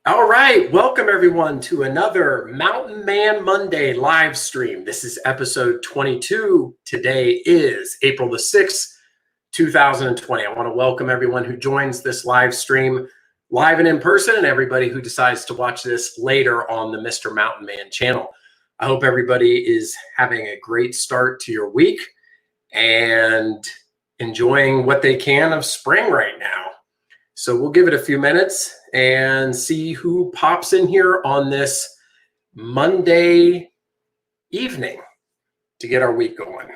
All right, welcome everyone to another Mountain Man Monday live stream. This is episode 22. Today is April the 6th, 2020. I want to welcome everyone who joins this live stream live and in person, and everybody who decides to watch this later on the Mr. Mountain Man channel. I hope everybody is having a great start to your week and enjoying what they can of spring right now. So we'll give it a few minutes and see who pops in here on this Monday evening to get our week going.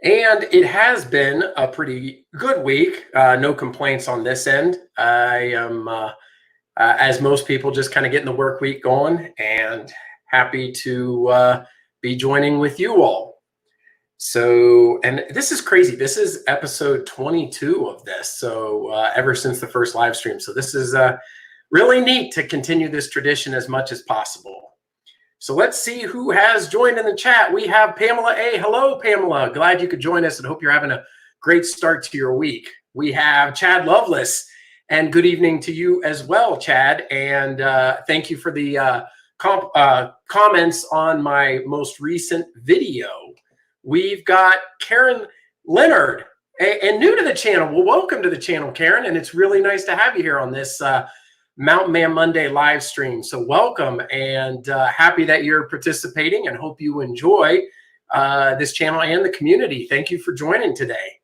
And it has been a pretty good week. No complaints on this end. I am, as most people, just kind of getting the work week going and happy to be joining with you all. So, and this is crazy. This is episode 22 of this. So ever since the first live stream. So this is really neat to continue this tradition as much as possible. So let's see who has joined in the chat. We have Pamela A. Hello, Pamela. Glad you could join us and hope you're having a great start to your week. We have Chad Lovelace, and good evening to you as well, Chad. And thank you for the comments on my most recent video. We've got Karen Leonard, and new to the channel. Well, welcome to the channel, Karen, and it's really nice to have you here on this Mountain Man Monday live stream. So welcome, and happy that you're participating, and hope you enjoy this channel and the community. Thank you for joining today.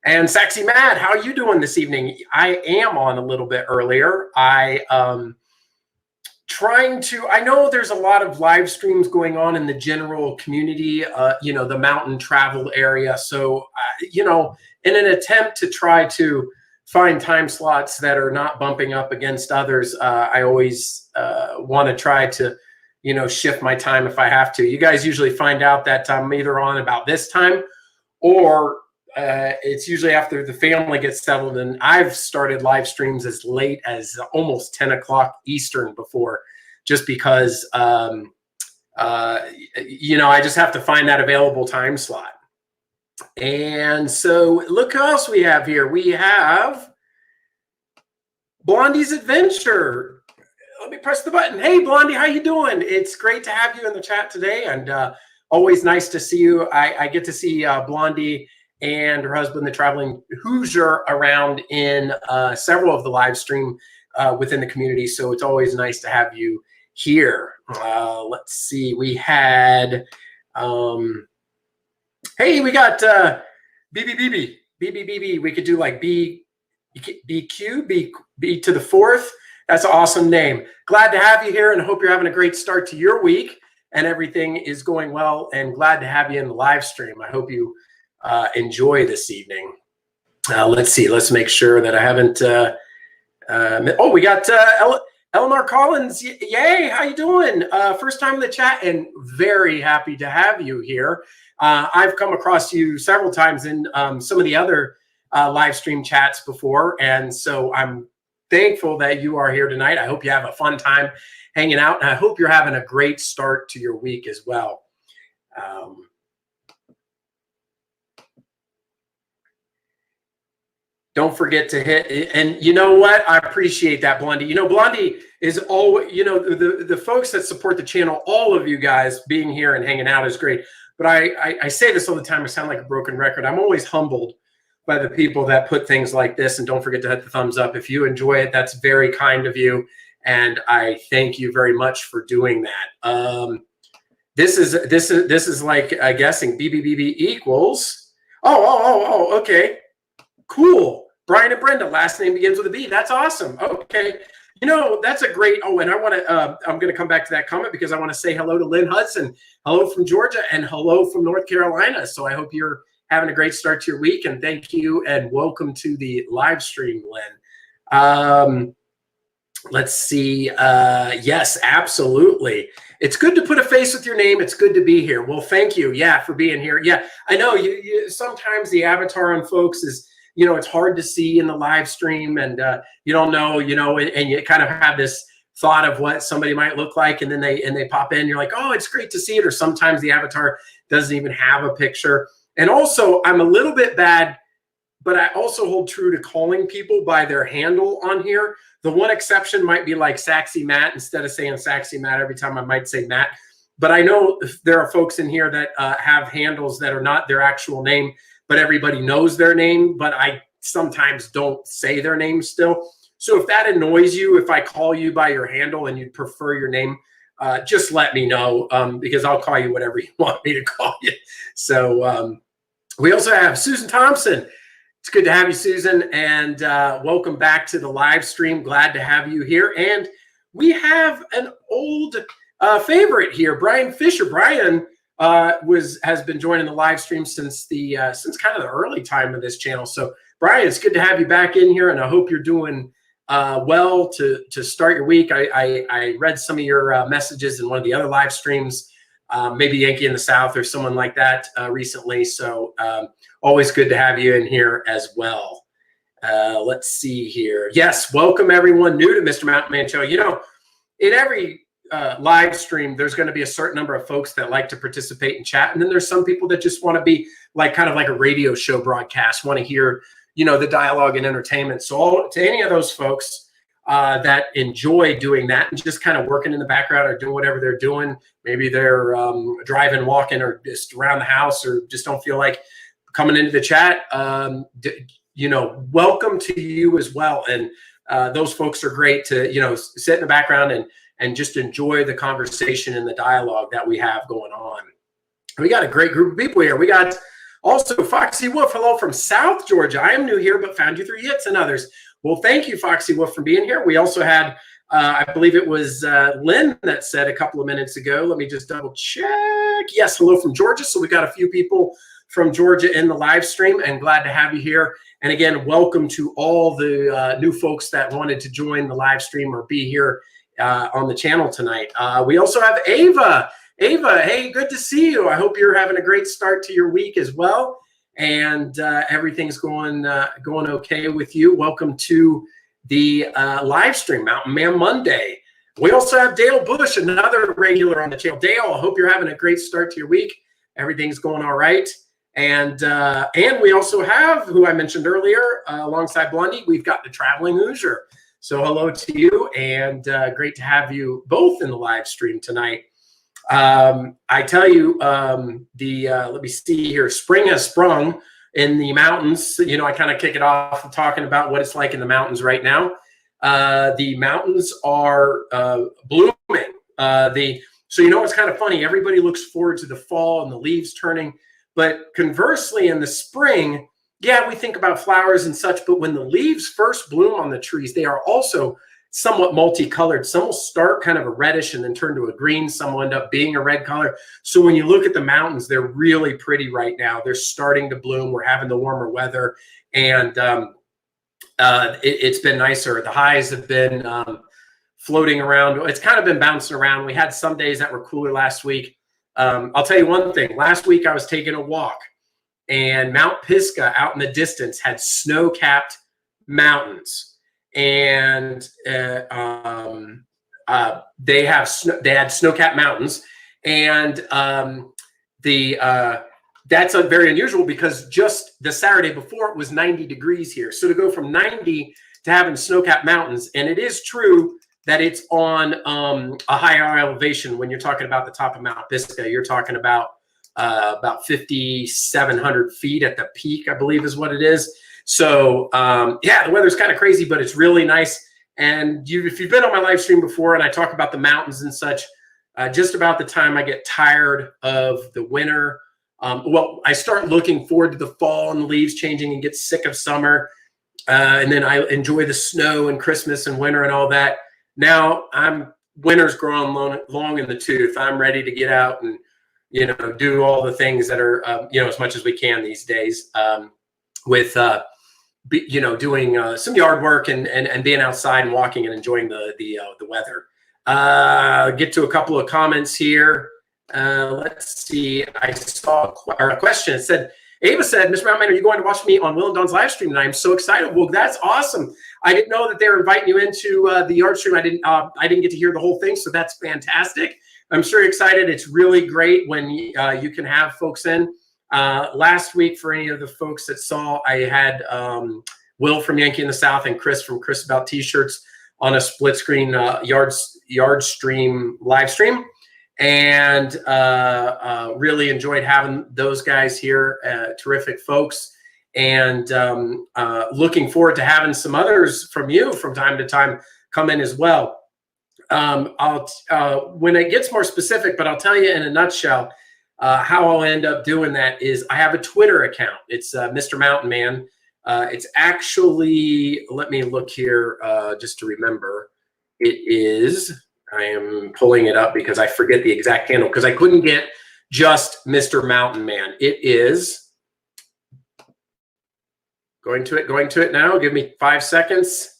And Saxy Mad, how are you doing this evening? I am on a little bit earlier. I know there's a lot of live streams going on in the general community, the mountain travel area. So, in an attempt to try to find time slots that are not bumping up against others, I always want to try to, shift my time if I have to. You guys usually find out that I'm either on about this time or it's usually after the family gets settled, and I've started live streams as late as almost 10 o'clock Eastern before, just because, I just have to find that available time slot. And so look who else we have here. We have Blondie's Adventure. Let me press the button. Hey, Blondie, how you doing? It's great to have you in the chat today, and always nice to see you. I get to see Blondie and her husband, the traveling Hoosier, around in several of the live stream within the community. So it's always nice to have you here. Let's see. We had, hey, we got BBBB. We could do like BQ, B to the fourth. That's an awesome name. Glad to have you here, and hope you're having a great start to your week and everything is going well, and glad to have you in the live stream. I hope you enjoy this evening. Let's see. Let's make sure that I haven't. We got Eleanor Collins. Yay! How you doing? First time in the chat, and very happy to have you here. I've come across you several times in some of the other live stream chats before, and so I'm thankful that you are here tonight. I hope you have a fun time hanging out, and I hope you're having a great start to your week as well. Don't forget to hit, and you know what? I appreciate that, Blondie. Blondie is always, the folks that support the channel, all of you guys being here and hanging out is great. But I say this all the time. I sound like a broken record. I'm always humbled by the people that put things like this, and don't forget to hit the thumbs up. If you enjoy it, that's very kind of you, and I thank you very much for doing that. This is like guessing BBBB equals, okay, cool. Brian and Brenda, last name begins with a B. That's awesome. Okay. That's a great, and I want to, I'm going to come back to that comment because I want to say hello to Lynn Hudson, hello from Georgia, and hello from North Carolina. So I hope you're having a great start to your week, and thank you, and welcome to the live stream, Lynn. Let's see. Yes, absolutely. It's good to put a face with your name. It's good to be here. Well, thank you. Yeah, for being here. Yeah, I know you sometimes the avatar on folks is, it's hard to see in the live stream, and you don't know, and you kind of have this thought of what somebody might look like, and then they pop in, you're like, oh, it's great to see it. Or sometimes the avatar doesn't even have a picture. And also, I'm a little bit bad but I also hold true to calling people by their handle on here. The one exception might be like Saxy Matt. Instead of saying Saxy Matt every time, I might say Matt. But I know there are folks in here that have handles that are not their actual name, but everybody knows their name, but I sometimes don't say their name still. So if that annoys you, if I call you by your handle and you'd prefer your name, just let me know, because I'll call you whatever you want me to call you. So we also have Susan Thompson. It's good to have you, Susan, and welcome back to the live stream. Glad to have you here. And we have an old favorite here, Brian Fisher. Brian has been joining the live stream since kind of the early time of this channel. So Brian, it's good to have you back in here, and I hope you're doing well to start your week. I read some of your messages in one of the other live streams, maybe Yankee in the South or someone like that recently. So always good to have you in here as well. Let's see here. Yes, welcome everyone new to Mr. Mountain Man Show. You know, in every live stream, there's going to be a certain number of folks that like to participate and chat, and then there's some people that just want to be like kind of like a radio show broadcast, want to hear, you know, the dialogue and entertainment. So to any of those folks that enjoy doing that and just kind of working in the background or doing whatever they're doing, maybe they're driving, walking, or just around the house, or just don't feel like coming into the chat, you know, welcome to you as well. And those folks are great to, you know, sit in the background and just enjoy the conversation and the dialogue that we have going on. We got a great group of people here. We got also Foxy Wolf, hello from South Georgia. I am new here, but found you through Yitz and others. Well, thank you, Foxy Wolf, for being here. We also had, I believe it was Lynn that said a couple of minutes ago. Let me just double check. Yes, hello from Georgia. So we got a few people from Georgia in the live stream, and glad to have you here. And again, welcome to all the new folks that wanted to join the live stream or be here on the channel tonight. We also have Ava. Ava, hey, good to see you. I hope you're having a great start to your week as well, and everything's going okay with you. Welcome to the live stream, Mountain Man Monday. We also have Dale Bush, another regular on the channel. Dale, I hope you're having a great start to your week. Everything's going all right. And we also have, who I mentioned earlier, alongside Blondie, we've got the Traveling Hoosier. So hello to you, and great to have you both in the live stream tonight. I tell you, let me see here. Spring has sprung in the mountains. You know, I kind of kick it off talking about what it's like in the mountains right now. The mountains are blooming. So, you know, it's kind of funny. Everybody looks forward to the fall and the leaves turning. But conversely, in the spring, yeah, we think about flowers and such. But when the leaves first bloom on the trees, they are also somewhat multicolored. Some will start kind of a reddish and then turn to a green. Some will end up being a red color. So when you look at the mountains, they're really pretty right now. They're starting to bloom. We're having the warmer weather, and it's been nicer. The highs have been floating around. It's kind of been bouncing around. We had some days that were cooler last week. I'll tell you one thing. Last week I was taking a walk, and Mount Pisgah out in the distance had snow-capped mountains. And they had snow-capped mountains, and that's very unusual because just the Saturday before it was 90 degrees here. So to go from 90 to having snow-capped mountains, and it is true that it's on a higher elevation. When you're talking about the top of Mount Pisgah, you're talking about 5,700 feet at the peak, I believe is what it is. So, yeah, the weather's kind of crazy, but it's really nice. And if you've been on my live stream before and I talk about the mountains and such, just about the time I get tired of the winter, well, I start looking forward to the fall and the leaves changing and get sick of summer. And then I enjoy the snow and Christmas and winter and all that. Now winter's growing long in the tooth. I'm ready to get out and, you know, do all the things that are, you know, as much as we can these days, with, you know, doing some yard work and being outside and walking and enjoying the weather. Get to a couple of comments here. Let's see. I saw a question. It said, Ava said, Mr. Mountain Man, are you going to watch me on Will and Don's live stream tonight? I'm so excited. Well, that's awesome. I didn't know that they were inviting you into the yard stream. I didn't get to hear the whole thing, so that's fantastic. I'm sure you're excited. It's really great when you can have folks in. Last week, for any of the folks that saw, I had Will from Yankee in the South and Chris from Chris About T-Shirts on a split screen yard stream live stream, and really enjoyed having those guys here. Terrific folks, and looking forward to having some others from you from time to time come in as well. When it gets more specific, but I'll tell you in a nutshell. How I'll end up doing that is I have a Twitter account. It's Mr. Mountain Man. It's actually, let me look here just to remember. It is, I am pulling it up because I forget the exact handle because I couldn't get just Mr. Mountain Man. It is, going to it now. Give me 5 seconds.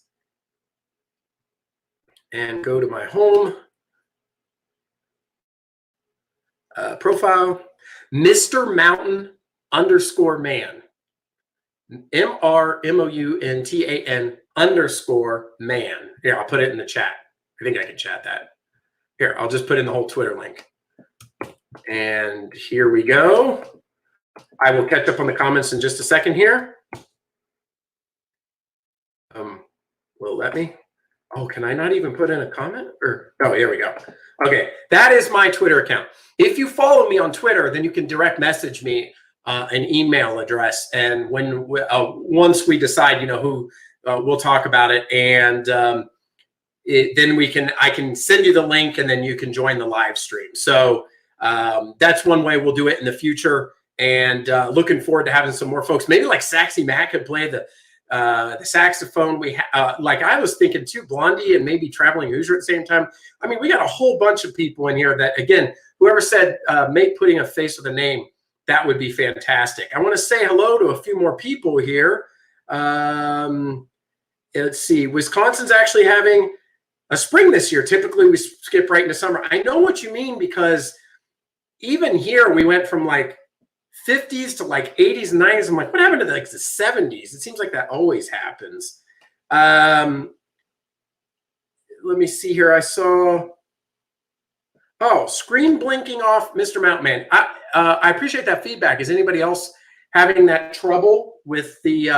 And go to my home. Profile, Mr. Mountain _man, MRMOUNTAN _ Here, I'll put it in the chat. I think I can chat that. Here, I'll just put in the whole Twitter link. And here we go. I will catch up on the comments in just a second here. Will it let me? Oh, can I not even put in a comment? Or oh, here we go. Okay, that is my Twitter account. If you follow me on Twitter, then you can direct message me an email address, and when once we decide, who we'll talk about it, and then I can send you the link, and then you can join the live stream. So that's one way we'll do it in the future, and looking forward to having some more folks. Maybe like Saxy Mac could play the saxophone. Like I was thinking too, Blondie and maybe Traveling Hoosier at the same time. I mean, we got a whole bunch of people in here that, again, whoever said make putting a face with a name, that would be fantastic. I want to say hello to a few more people here. Let's see. Wisconsin's actually having a spring this year. Typically we skip right into summer. I know what you mean, because even here we went from like 50s to like 80s and 90s. I'm like, what happened to like the 70s? It seems like that always happens. Let me see here. I saw, screen blinking off, Mr. Mountain Man. I appreciate that feedback. Is anybody else having that trouble with the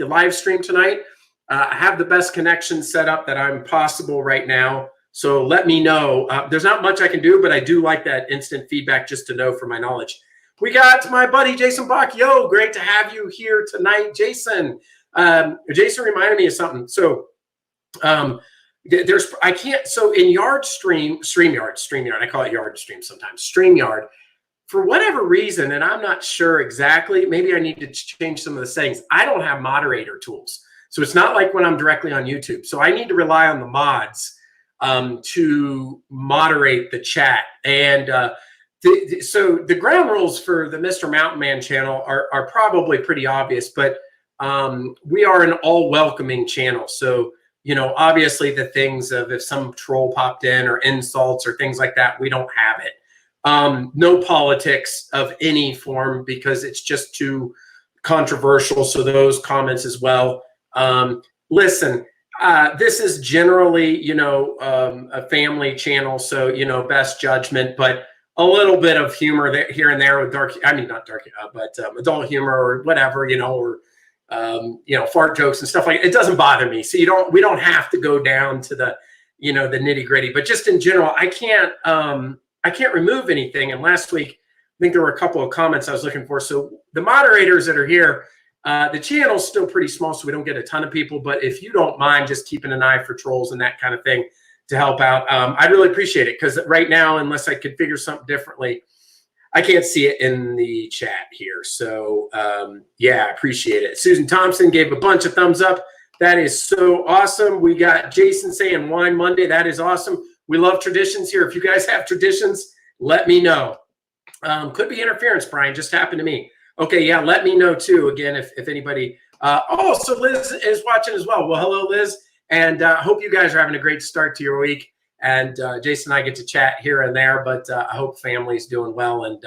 live stream tonight? I have the best connection set up that I'm possible right now. So let me know. There's not much I can do, but I do like that instant feedback just to know for my knowledge. We got my buddy Jason Bach. Yo, great to have you here tonight, Jason. Jason reminded me of something. So so in StreamYard, I call it Yard Stream sometimes, StreamYard, for whatever reason, and I'm not sure exactly, maybe I need to change some of the settings. I don't have moderator tools. So it's not like when I'm directly on YouTube. So I need to rely on the mods to moderate the chat. And so the ground rules for the Mr. Mountain Man channel are probably pretty obvious, but we are an all welcoming channel. So, obviously the things of if some troll popped in or insults or things like that, we don't have it. No politics of any form because it's just too controversial. So those comments as well. Listen, this is generally, a family channel. So, best judgment, but a little bit of humor there, here and there with adult humor or whatever, or fart jokes and stuff like that. It doesn't bother me. So we don't have to go down to the, the nitty gritty, but just in general, I can't remove anything. And last week, I think there were a couple of comments I was looking for. So the moderators that are here, the channel's still pretty small, so we don't get a ton of people, but if you don't mind just keeping an eye for trolls and that kind of thing to help out, I'd really appreciate it, because right now, unless I configure something differently, I can't see it in the chat here. So yeah, I appreciate it. Susan Thompson gave a bunch of thumbs up. That is so awesome. We got Jason saying Wine Monday. That is awesome. We love traditions here. If you guys have traditions, let me know. Could be interference, Brian. Just happened to me. Okay, yeah, let me know too. Again, if anybody. So Liz is watching as well. Well, hello, Liz. And hope you guys are having a great start to your week. And Jason and I get to chat here and there, but I hope family's doing well. And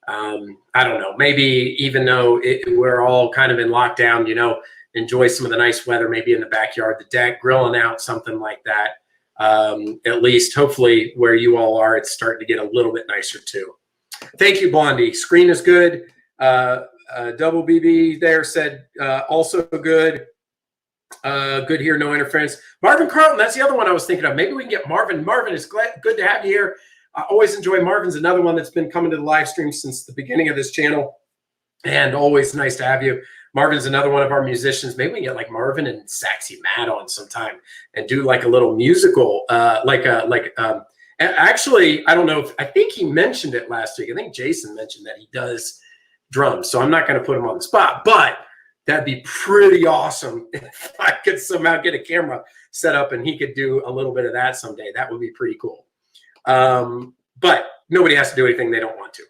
I don't know, maybe even though we're all kind of in lockdown, enjoy some of the nice weather, maybe in the backyard, the deck, grilling out, something like that. At least, hopefully, where you all are, it's starting to get a little bit nicer too. Thank you, Blondie. Screen is good. Double BB there said also good. Good here, no interference. Marvin Carlton, that's the other one I was thinking of. Maybe we can get Marvin. Marvin, it's good to have you here. I always enjoy Marvin's another one that's been coming to the live stream since the beginning of this channel, and always nice to have you. Marvin's another one of our musicians. Maybe we can get like Marvin and Saxy Matt on sometime and do like a little musical, actually, I don't know I think he mentioned it last week. I think Jason mentioned that he does drums. So I'm not going to put him on the spot, but that'd be pretty awesome if I could somehow get a camera set up and he could do a little bit of that someday. That would be pretty cool. But nobody has to do anything they don't want to.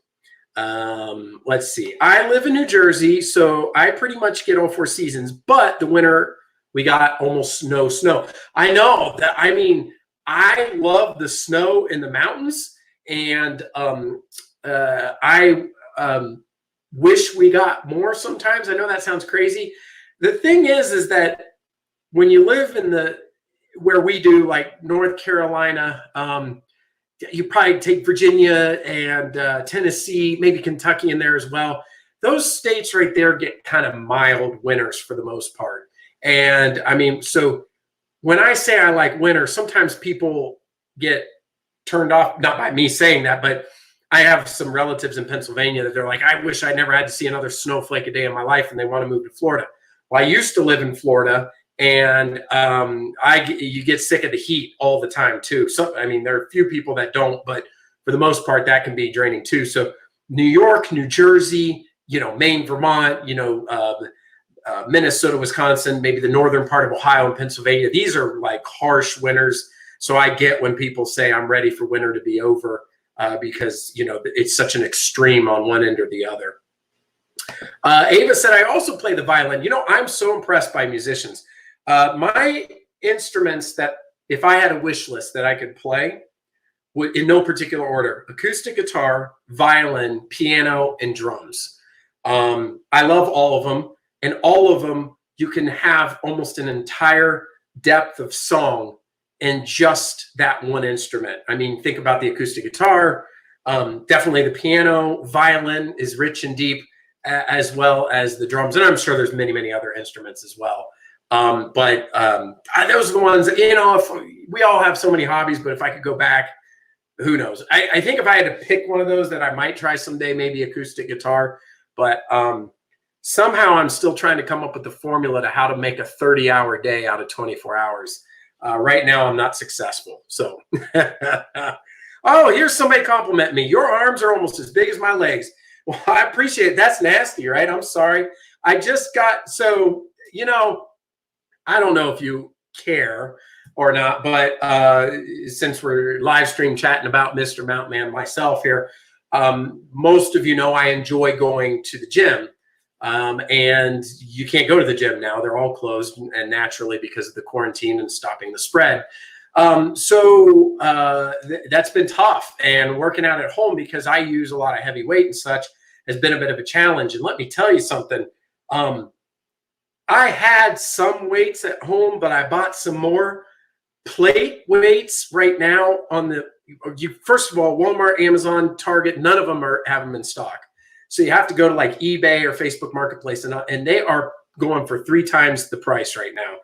Let's see. I live in New Jersey, so I pretty much get all 4 seasons. But the winter, we got almost no snow. I know that. I mean, I love the snow in the mountains, and I wish we got more sometimes. I know that sounds crazy. The thing is that when you live in where we do, like North Carolina, you probably take Virginia and Tennessee, maybe Kentucky in there as well. Those states right there get kind of mild winters for the most part. And I mean, so when I say I like winter, sometimes people get turned off, not by me saying that, but I have some relatives in Pennsylvania that they're like, I wish I never had to see another snowflake a day in my life, and they want to move to Florida. Well, I used to live in Florida, and you get sick of the heat all the time too. So, I mean, there are a few people that don't, but for the most part, that can be draining too. So New York, New Jersey, Maine, Vermont, Minnesota, Wisconsin, maybe the northern part of Ohio and Pennsylvania. These are like harsh winters. So I get when people say I'm ready for winter to be over. Because it's such an extreme on one end or the other. Ava said, I also play the violin. I'm so impressed by musicians. My instruments that if I had a wish list that I could play would, in no particular order: acoustic guitar, violin, piano, and drums. I love all of them, and all of them you can have almost an entire depth of song in just that one instrument. I mean, think about the acoustic guitar, definitely the piano. Violin is rich and deep, as well as the drums. And I'm sure there's many, many other instruments as well. But those are the ones, if we all have so many hobbies, but if I could go back, who knows? I think if I had to pick one of those that I might try someday, maybe acoustic guitar. But somehow I'm still trying to come up with the formula to how to make a 30-hour day out of 24 hours. Right now, I'm not successful. So, oh, here's somebody complimenting me. Your arms are almost as big as my legs. Well, I appreciate it. That's nasty, right? I'm sorry. I just got, so, I don't know if you care or not, but since we're live stream chatting about Mr. Mountain Man myself here, most of you know I enjoy going to the gym. And you can't go to the gym now. They're all closed, and naturally because of the quarantine and stopping the spread. So that's been tough. And working out at home, because I use a lot of heavy weight and such, has been a bit of a challenge. And let me tell you something. I had some weights at home, but I bought some more plate weights right now first of all, Walmart, Amazon, Target, none of them have them in stock. So you have to go to like eBay or Facebook Marketplace, and they are going for 3 times the price right now,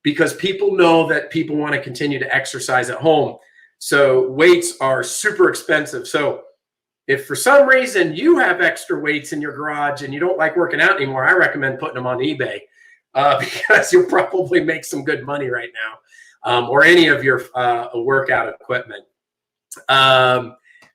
because people know that people want to continue to exercise at home. So weights are super expensive. So if for some reason you have extra weights in your garage and you don't like working out anymore, I recommend putting them on eBay because you'll probably make some good money right now, or any of your workout equipment.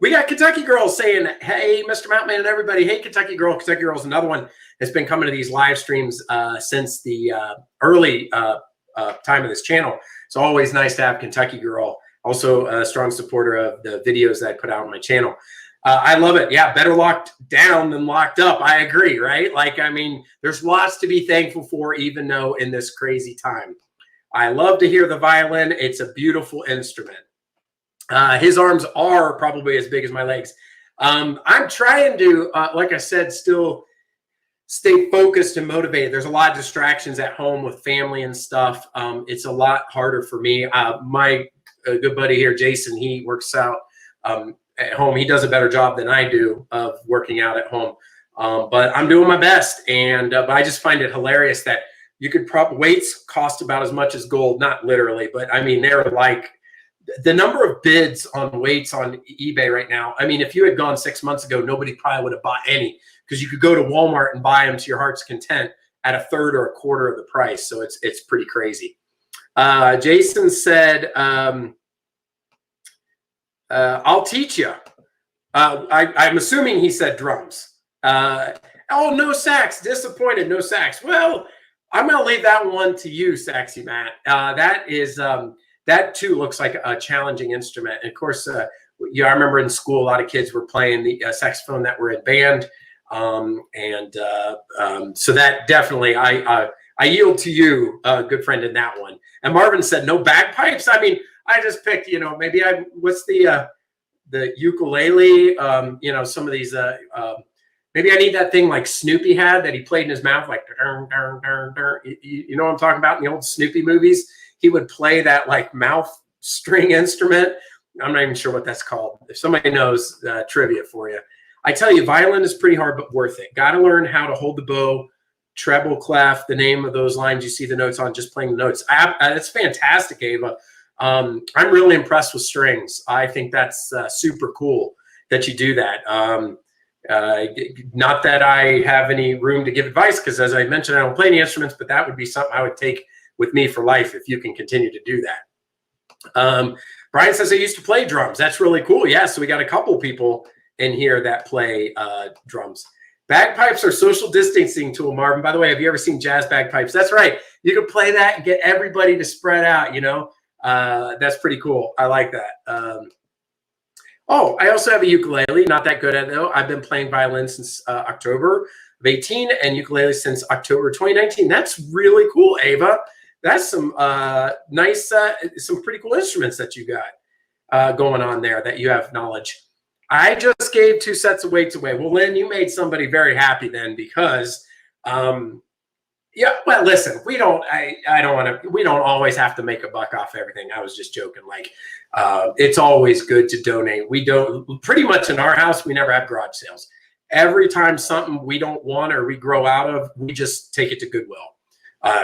We got Kentucky Girl saying, hey, Mr. Mountain Man and everybody. Hey, Kentucky Girl. Kentucky Girl's another one that's been coming to these live streams since the early time of this channel. It's always nice to have Kentucky Girl. Also a strong supporter of the videos that I put out on my channel. I love it. Yeah, better locked down than locked up. I agree, right? Like, I mean, there's lots to be thankful for, even though in this crazy time. I love to hear the violin. It's a beautiful instrument. His arms are probably as big as my legs. I'm trying to, like I said, still stay focused and motivated. There's a lot of distractions at home with family and stuff. It's a lot harder for me. My good buddy here, Jason, he works out at home. He does a better job than I do of working out at home. But I'm doing my best. And but I just find it hilarious that you could weights cost about as much as gold, not literally, but I mean, they're like the number of bids on weights on eBay right now. I mean, if you had gone 6 months ago, nobody probably would have bought any, because you could go to Walmart and buy them to your heart's content at a third or a quarter of the price. So it's pretty crazy. Jason said, I'll teach you. I'm assuming he said drums. Oh, no sax. Disappointed. No sax. Well, I'm going to leave that one to you, Saxy Matt. That is that too looks like a challenging instrument. And of course, I remember in school a lot of kids were playing the saxophone that were in band, so that definitely I yield to you, good friend, in that one. And Marvin said no bagpipes. I mean, I just picked, maybe what's the ukulele, some of these, maybe I need that thing like Snoopy had that he played in his mouth, like, you know what I'm talking about in the old Snoopy movies? He would play that like mouth string instrument. I'm not even sure what that's called. If somebody knows, trivia for you. I tell you, violin is pretty hard, but worth it. Got to learn how to hold the bow, treble clef, the name of those lines you see the notes on, just playing the notes. It's fantastic, Ava. I'm really impressed with strings. I think that's super cool that you do that. Not that I have any room to give advice, because as I mentioned, I don't play any instruments, but that would be something I would take with me for life if you can continue to do that. Brian says I used to play drums. That's really cool. Yeah, so we got a couple people in here that play drums. Bagpipes are social distancing tool, Marvin. By the way, have you ever seen jazz bagpipes? That's right. You can play that and get everybody to spread out, That's pretty cool. I like that. Oh, I also have a ukulele. Not that good at it, though. I've been playing violin since October of 18 and ukulele since October 2019. That's really cool, Ava. That's some nice, some pretty cool instruments that you got going on there that you have knowledge. I just gave 2 sets of weights away. Well, Lynn, you made somebody very happy then, because, yeah, well, listen, we don't always have to make a buck off everything. I was just joking. Like, it's always good to donate. We don't, pretty much in our house, we never have garage sales. Every time something we don't want or we grow out of, we just take it to Goodwill.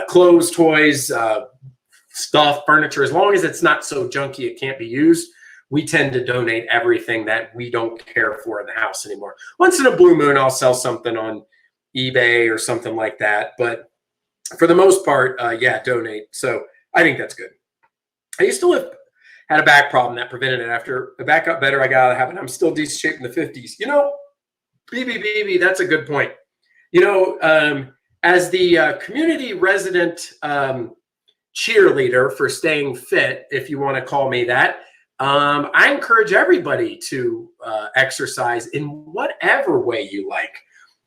Clothes, toys, stuff, furniture, as long as it's not so junky it can't be used, we tend to donate everything that we don't care for in the house anymore. Once in a blue moon, I'll sell something on eBay or something like that. But for the most part, yeah, donate. So I think that's good. I used to had a back problem that prevented it. After the back got better, I got out of the habit. I'm still decent shape in the 50s. BB, that's a good point. As the community resident cheerleader for staying fit, if you want to call me that, I encourage everybody to exercise in whatever way you like.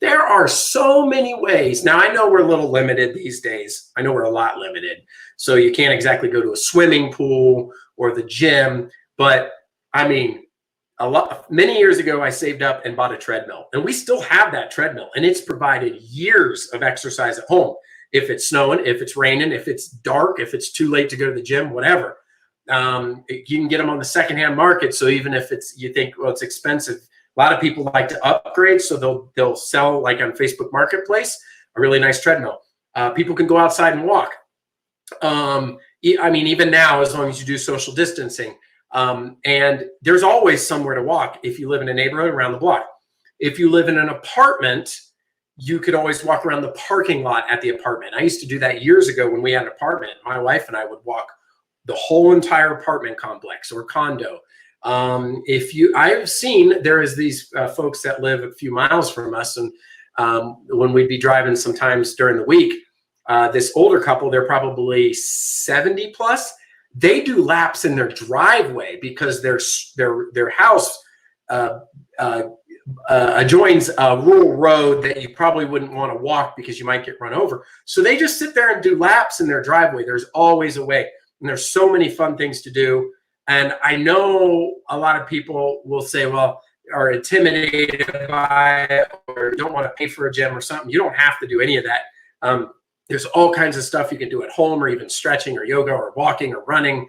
There are so many ways. Now, I know we're a little limited these days. I know we're a lot limited. So you can't exactly go to a swimming pool or the gym. But I mean, many years ago, I saved up and bought a treadmill. And we still have that treadmill. And it's provided years of exercise at home. If it's snowing, if it's raining, if it's dark, if it's too late to go to the gym, whatever. You can get them on the secondhand market. So even if you think, well, it's expensive, a lot of people like to upgrade. So they'll sell, like on Facebook Marketplace, a really nice treadmill. People can go outside and walk. I mean, even now, as long as you do social distancing, and there's always somewhere to walk if you live in a neighborhood around the block. If you live in an apartment, you could always walk around the parking lot at the apartment. I used to do that years ago when we had an apartment. My wife and I would walk the whole entire apartment complex or condo. I've seen there is these folks that live a few miles from us, and when we'd be driving sometimes during the week, this older couple, they're probably 70 plus. They do laps in their driveway because their house adjoins a rural road that you probably wouldn't want to walk because you might get run over. So they just sit there and do laps in their driveway. There's always a way. And there's so many fun things to do. And I know a lot of people will say, well, are intimidated by it or don't want to pay for a gym or something. You don't have to do any of that. There's all kinds of stuff you can do at home, or even stretching or yoga or walking or running.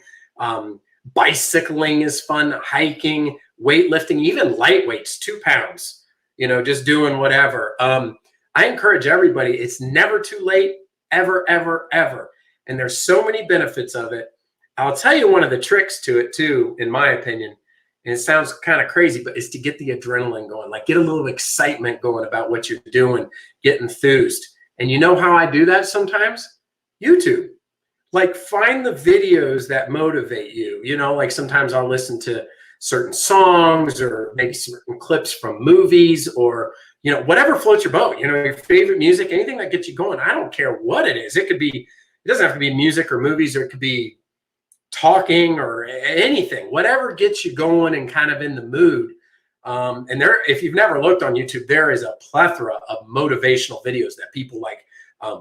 Bicycling is fun, hiking, weightlifting, even light weights, 2 pounds. just doing whatever. I encourage everybody, it's never too late, ever, ever, ever. And there's so many benefits of it. I'll tell you one of the tricks to it too, in my opinion, and it sounds kind of crazy, but is to get the adrenaline going, like get a little excitement going about what you're doing, get enthused. And you know how I do that sometimes? YouTube. Like find the videos that motivate you. Like sometimes I'll listen to certain songs or maybe certain clips from movies or, whatever floats your boat, your favorite music, anything that gets you going. I don't care what it is. It doesn't have to be music or movies, or it could be talking or anything, whatever gets you going and kind of in the mood. And if you've never looked on YouTube, there is a plethora of motivational videos that people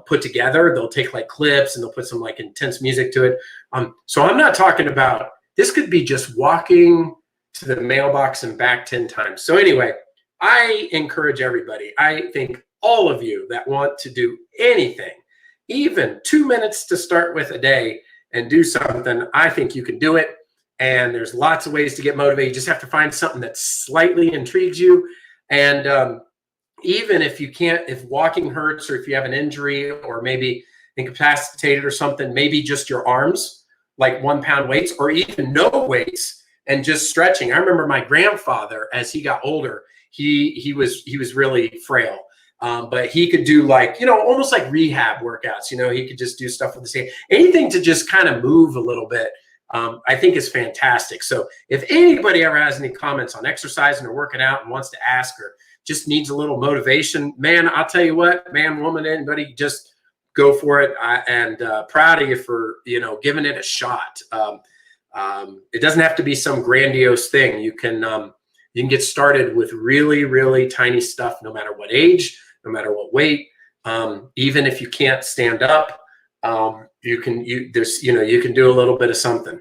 put together. They'll take like clips and they'll put some like intense music to it. So I'm not talking about, this could be just walking to the mailbox and back 10 times. So anyway, I encourage everybody. I think all of you that want to do anything, even 2 minutes to start with a day and do something, I think you can do it. And there's lots of ways to get motivated. You just have to find something that slightly intrigues you. And even if you can't, if walking hurts or if you have an injury or maybe incapacitated or something, maybe just your arms, like 1 pound weights or even no weights and just stretching. I remember my grandfather, as he got older, he was really frail. But he could do almost like rehab workouts. He could just do stuff with the same, anything to just kind of move a little bit. I think is fantastic. So if anybody ever has any comments on exercising or working out and wants to ask or just needs a little motivation, man, I'll tell you what, man, woman, anybody, just go for it. And proud of you for, giving it a shot. It doesn't have to be some grandiose thing. You can get started with really, really tiny stuff, no matter what age, no matter what weight. Even if you can't stand up, you can do a little bit of something.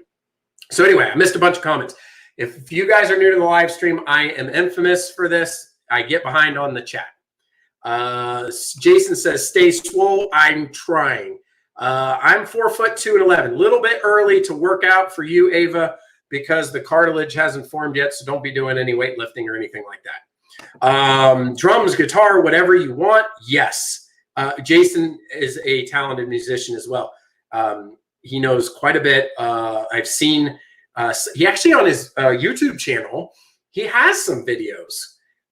So anyway, I missed a bunch of comments. If you guys are new to the live stream, I am infamous for this. I get behind on the chat. Jason says, stay swole. I'm trying. I'm 4'2" and 11. A little bit early to work out for you, Ava, because the cartilage hasn't formed yet. So don't be doing any weightlifting or anything like that. Drums, guitar, whatever you want. Yes. Jason is a talented musician as well. He knows quite a bit. I've seen, he actually on his YouTube channel, he has some videos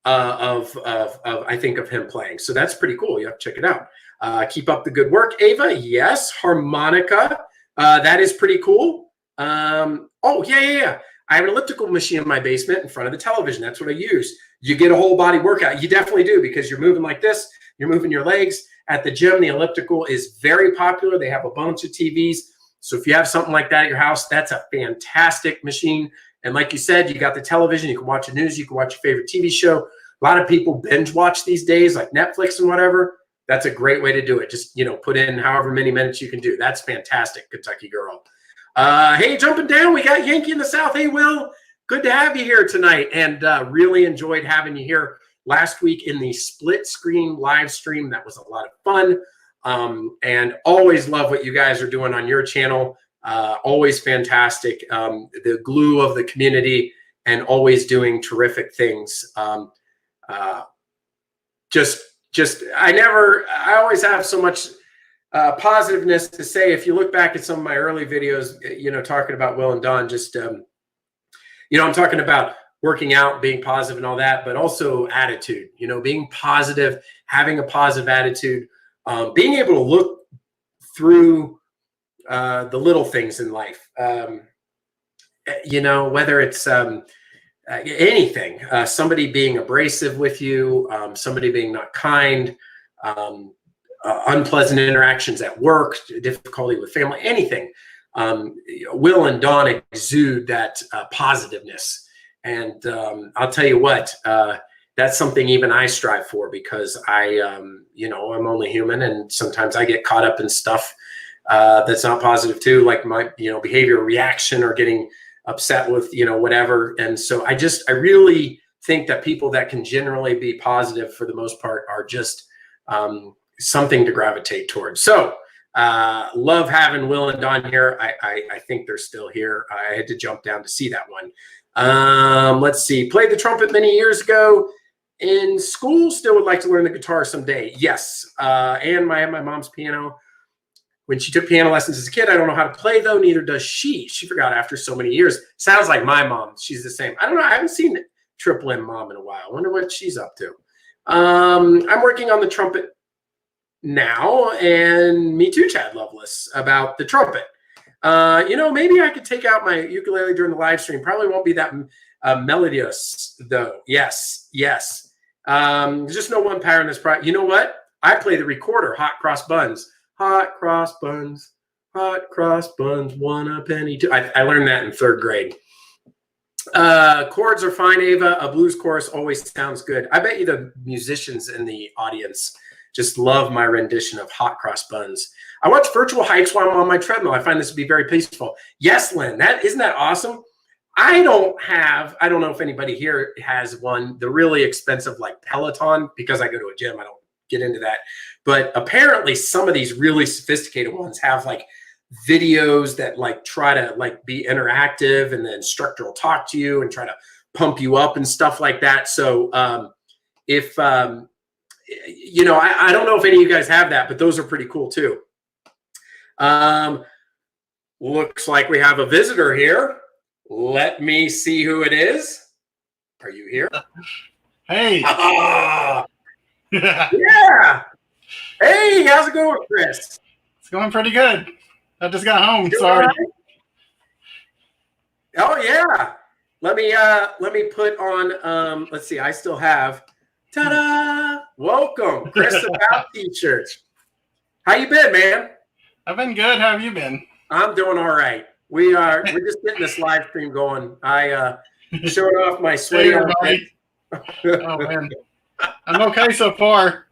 of I think of him playing. So that's pretty cool. You have to check it out. Keep up the good work, Ava. Yes. Harmonica. That is pretty cool. Oh, yeah. I have an elliptical machine in my basement in front of the television. That's what I use. You get a whole body workout. You definitely do, because you're moving like this. You're moving your legs. At the gym, the elliptical is very popular. They have a bunch of TVs. So if you have something like that at your house, that's a fantastic machine. And like you said, you got the television. You can watch the news. You can watch your favorite TV show. A lot of people binge watch these days, like Netflix and whatever. That's a great way to do it. Just, put in however many minutes you can do. That's fantastic, Kentucky girl. Hey, jumping down, we got Yankee in the South. Hey, Will, good to have you here tonight. And really enjoyed having you here last week in the split screen live stream. That was a lot of fun. And always love what you guys are doing on your channel. Always fantastic. The glue of the community and always doing terrific things. I always have so much positiveness to say. If you look back at some of my early videos, talking about Will and Don, just, I'm talking about working out, being positive and all that, but also attitude, being positive, having a positive attitude, being able to look through the little things in life, whether it's anything, somebody being abrasive with you, somebody being not kind, unpleasant interactions at work, difficulty with family, anything. Will and Dawn exude that positiveness. And I'll tell you what, that's something even I strive for, because I'm only human, and sometimes I get caught up in stuff that's not positive too, like my, behavior reaction or getting upset with, whatever. And so I really think that people that can generally be positive for the most part are just something to gravitate towards. So love having Will and Don here. I think they're still here. I had to jump down to see that one. Let's see. Played the trumpet many years ago. in school, still would like to learn the guitar someday. Yes. And my mom's piano. When she took piano lessons as a kid, I don't know how to play, though. Neither does she. She forgot after so many years. Sounds like my mom. She's the same. I don't know. I haven't seen Triple M Mom in a while. I wonder what she's up to. I'm working on the trumpet now, and me too, Chad Lovelace, about the trumpet. Maybe I could take out my ukulele during the live stream. Probably won't be that melodious, though. Yes. There's just no one power in this project. You know what? I play the recorder, hot cross buns. Hot cross buns, 1 a penny, 2. I learned that in 3rd grade. Chords are fine, Ava. A blues chorus always sounds good. I bet you the musicians in the audience just love my rendition of Hot Cross Buns. I watch virtual hikes while I'm on my treadmill. I find this to be very peaceful. Yes, Lynn, isn't that awesome? I don't know if anybody here has one, the really expensive like Peloton, because I go to a gym. I don't get into that. But apparently some of these really sophisticated ones have like videos that like try to like be interactive, and the instructor will talk to you and try to pump you up and stuff like that. So I don't know if any of you guys have that, but those are pretty cool too. Looks like we have a visitor here. Let me see who it is. Are you here? Hey. Yeah. Hey, how's it going, Chris? It's going pretty good. I just got home. You Sorry. right? Oh yeah. Let me put on. Let's see. I still have. Ta-da! Welcome, Chris About T-shirt. How you been, man? I've been good. How have you been? I'm doing all right. We're just getting this live stream going. I showed off my sweaty armpit. Oh man, I'm okay so far.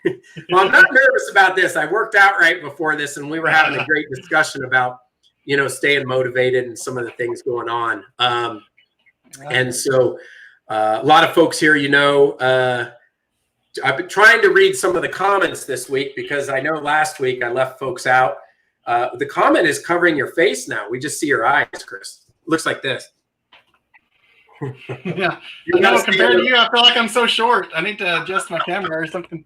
Well, I'm not nervous about this. I worked out right before this, and we were having a great discussion about, staying motivated and some of the things going on. And so a lot of folks here, I've been trying to read some of the comments this week, because I know last week I left folks out. The comment is covering your face now. We just see your eyes, Chris. Looks like this. Yeah. Compared to you, I feel like I'm so short. I need to adjust my camera or something.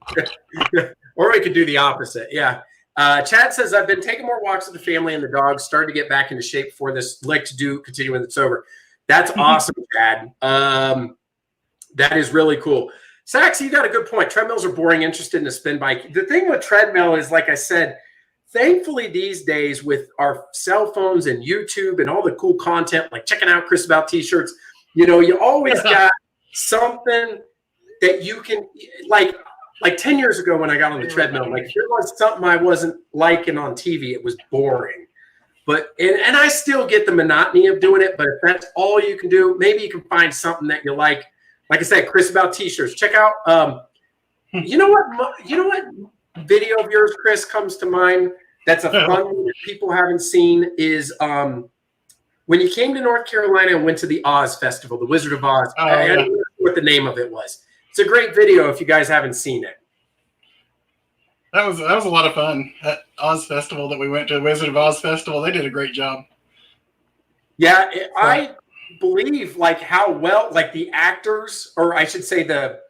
Or we could do the opposite. Yeah. Chad says, I've been taking more walks with the family and the dogs, started to get back into shape for this. Like to continue when it's over. That's awesome, Chad. That is really cool. Sax, you got a good point. Treadmills are boring. Interested in a spin bike. The thing with treadmill is, like I said, thankfully these days with our cell phones and YouTube and all the cool content, like checking out Chris About T-shirts, you always got something that you can, like 10 years ago when I got on the treadmill, like if there was something I wasn't liking on TV, it was boring. But, and I still get the monotony of doing it, but if that's all you can do, maybe you can find something that you like. Like I said, Chris About T-shirts. Check out, you know what video of yours, Chris, comes to mind that's a fun one that people haven't seen is when you came to North Carolina and went to the Oz Festival, the Wizard of Oz. I don't know what the name of it was. It's a great video if you guys haven't seen it. That was a lot of fun. That Oz Festival that we went to, the Wizard of Oz Festival, they did a great job. Yeah, I believe how well the actors, or I should say the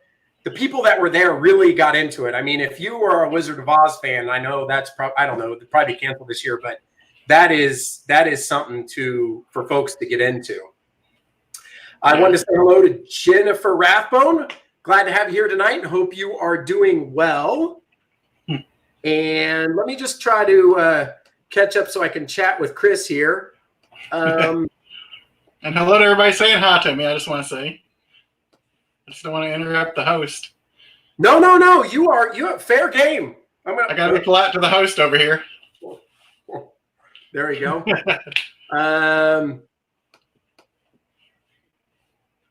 people that were there really got into it. I mean, if you are a Wizard of Oz fan, I know that's I don't know, it'll probably be canceled this year, but that is something for folks to get into. I want to say hello to Jennifer Rathbone. Glad to have you here tonight and hope you are doing well. And let me just try to catch up so I can chat with Chris here. And hello to everybody saying hi to me. I just want to say, I just don't want to interrupt the host. No. You have fair game. I got to be polite to the host over here. There we go.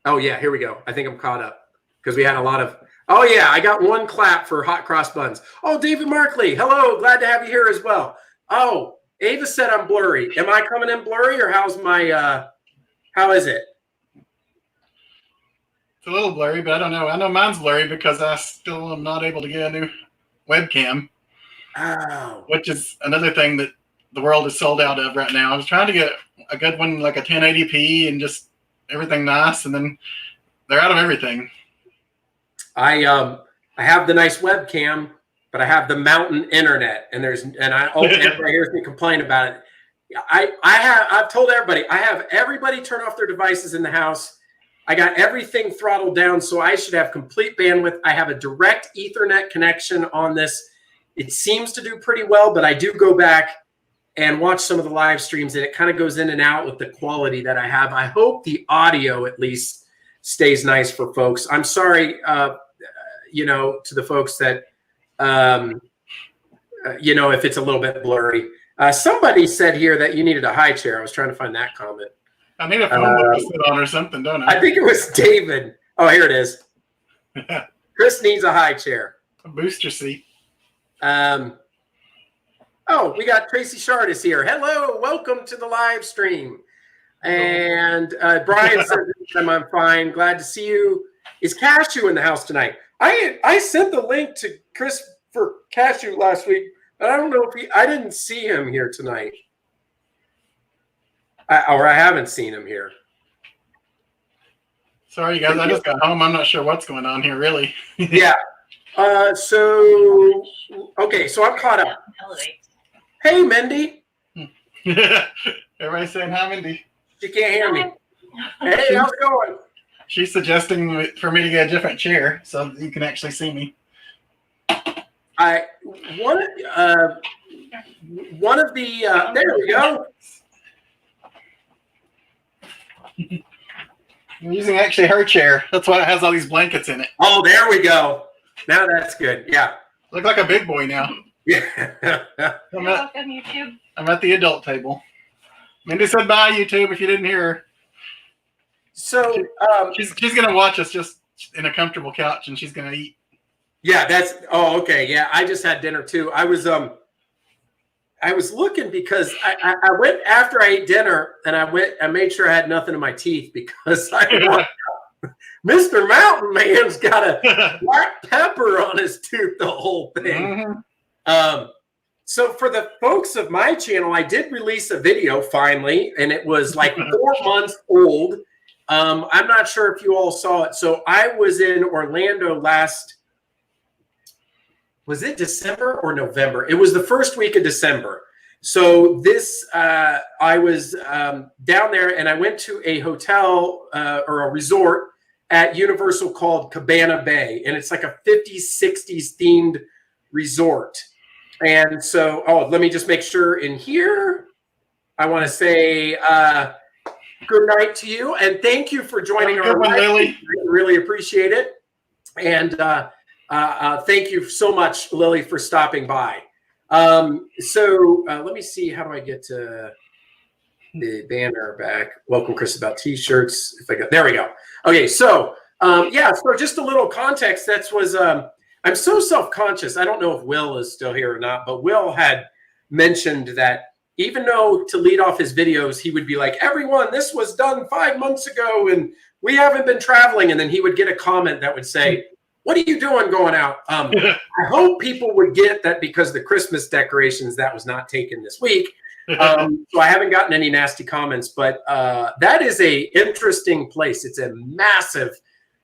Oh yeah, here we go. I think I'm caught up because we had a lot of. Oh yeah, I got one clap for hot cross buns. Oh, David Markley, hello, glad to have you here as well. Oh, Ava said I'm blurry. Am I coming in blurry, or how's my? How is it? It's a little blurry, but I don't know. I know mine's blurry because I still am not able to get a new webcam. Oh. Which is another thing that the world is sold out of right now. I was trying to get a good one, like a 1080p and just everything nice, and then they're out of everything. I have the nice webcam, but I have the mountain internet, and everybody hears me complain about it. I've told everybody, I have everybody turn off their devices in the house. I got everything throttled down, so I should have complete bandwidth. I have a direct Ethernet connection on this. It seems to do pretty well, but I do go back and watch some of the live streams, and it kind of goes in and out with the quality that I have. I hope the audio at least stays nice for folks. I'm sorry, to the folks that, if it's a little bit blurry. Somebody said here that you needed a high chair. I was trying to find that comment. I need a phone book to sit on or something, don't I? I think it was David. Oh, here it is. Chris needs a high chair. A booster seat. We got Tracy Shardis here. Hello, welcome to the live stream. And Brian says, I'm fine. Glad to see you. Is Cashew in the house tonight? I sent the link to Chris for Cashew last week, but I don't know if I didn't see him here tonight. I haven't seen him here. Sorry, guys. I just got home. I'm not sure what's going on here, really. Yeah. So I'm caught up. Hey, Mindy. Everybody's saying hi, Mindy. She can't hear me. Hey, how's it going? She's suggesting for me to get a different chair so you can actually see me. One of the there we go. I'm using actually her chair. That's why it has all these blankets in it. Oh, there we go. Now that's good. Yeah. Look like a big boy now. Yeah. I'm at the adult table. Mindy said bye, YouTube, if you didn't hear her. So she's gonna watch us just in a comfortable couch, and she's gonna eat. Yeah, okay. Yeah, I just had dinner too. I was looking because I went after I ate dinner, and I made sure I had nothing in my teeth because Mr. Mountain Man's got a black pepper on his tooth, the whole thing. Mm-hmm. So for the folks of my channel, I did release a video finally, and it was like 4 months old. I'm not sure if you all saw it. So I was in Orlando was it December or November? It was the first week of December. So I was down there, and I went to a hotel or a resort at Universal called Cabana Bay. And it's like a 50s, 60s themed resort. And so, let me just make sure in here, I want to say good night to you. And thank you for joining our live. Lily. I really appreciate it. And thank you so much, Lily, for stopping by. Let me see. How do I get to the banner back? Welcome, Chris, about t-shirts. There we go. Okay. So just a little context. I'm so self-conscious. I don't know if Will is still here or not, but Will had mentioned that even though to lead off his videos, he would be like, everyone, this was done 5 months ago and we haven't been traveling. And then he would get a comment that would say, what are you doing going out? I hope people would get that because the Christmas decorations, that was not taken this week. So I haven't gotten any nasty comments, but that is a interesting place. It's a massive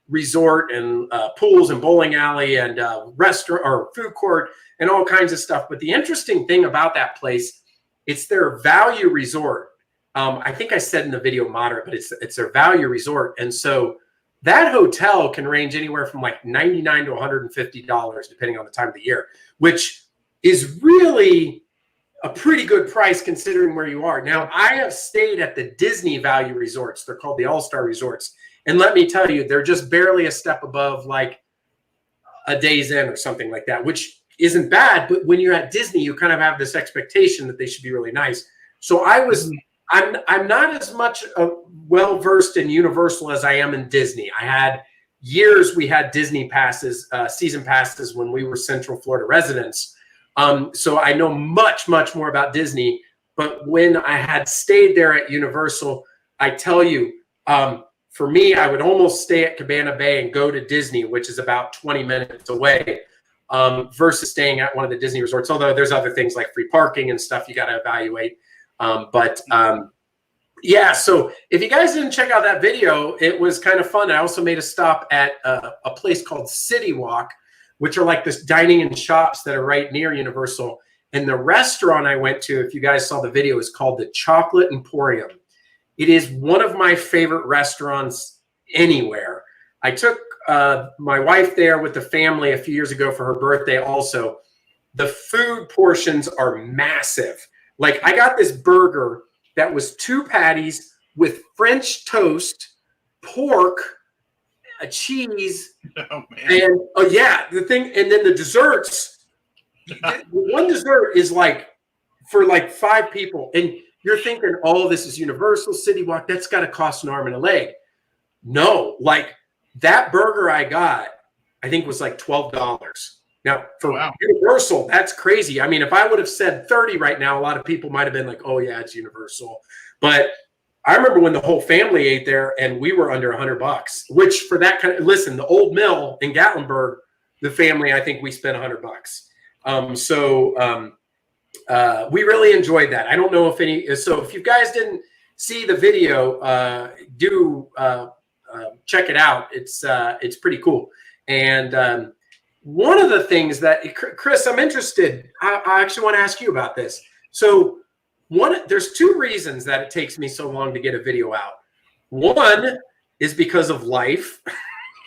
resort and pools and bowling alley and restaurant or food court and all kinds of stuff. But the interesting thing about that place, it's their value resort. I think I said in the video moderate, but it's their value resort. And so that hotel can range anywhere from like $99 to $150, depending on the time of the year, which is really a pretty good price considering where you are. Now, I have stayed at the Disney value resorts. They're called the All-Star Resorts. And let me tell you, they're just barely a step above like a Days Inn or something like that, which isn't bad. But when you're at Disney, you kind of have this expectation that they should be really nice. So I'm not as much well-versed in Universal as I am in Disney. I had years, we had Disney passes, season passes when we were Central Florida residents. So I know much, much more about Disney. But when I had stayed there at Universal, I tell you, for me, I would almost stay at Cabana Bay and go to Disney, which is about 20 minutes away, versus staying at one of the Disney resorts. Although there's other things like free parking and stuff you got to evaluate. But Yeah, so if you guys didn't check out that video, it was kind of fun. I also made a stop at a place called City Walk, which are like this dining and shops that are right near Universal. And the restaurant I went to, if you guys saw the video, is called the Chocolate Emporium. It is one of my favorite restaurants anywhere. I took my wife there with the family a few years ago for her birthday also. The food portions are massive. Like, I got this burger that was 2 patties with French toast, pork, a cheese, and the thing, and then the desserts. One dessert is like for like 5 people, and you're thinking, oh, this is Universal City Walk. That's got to cost an arm and a leg. No, like that burger I got, I think was like $12. Now for Universal, that's crazy. I mean, if I would have said 30 right now, a lot of people might have been like, oh yeah, it's Universal. But I remember when the whole family ate there and we were under $100, which for that kind of, listen, the Old Mill in Gatlinburg, the family, I think we spent $100. We really enjoyed that. I don't know if so if you guys didn't see the video, do check it out. It's pretty cool. And one of the things that, Chris, I'm interested, I actually want to ask you about this. So there's 2 reasons that it takes me so long to get a video out. One is because of life.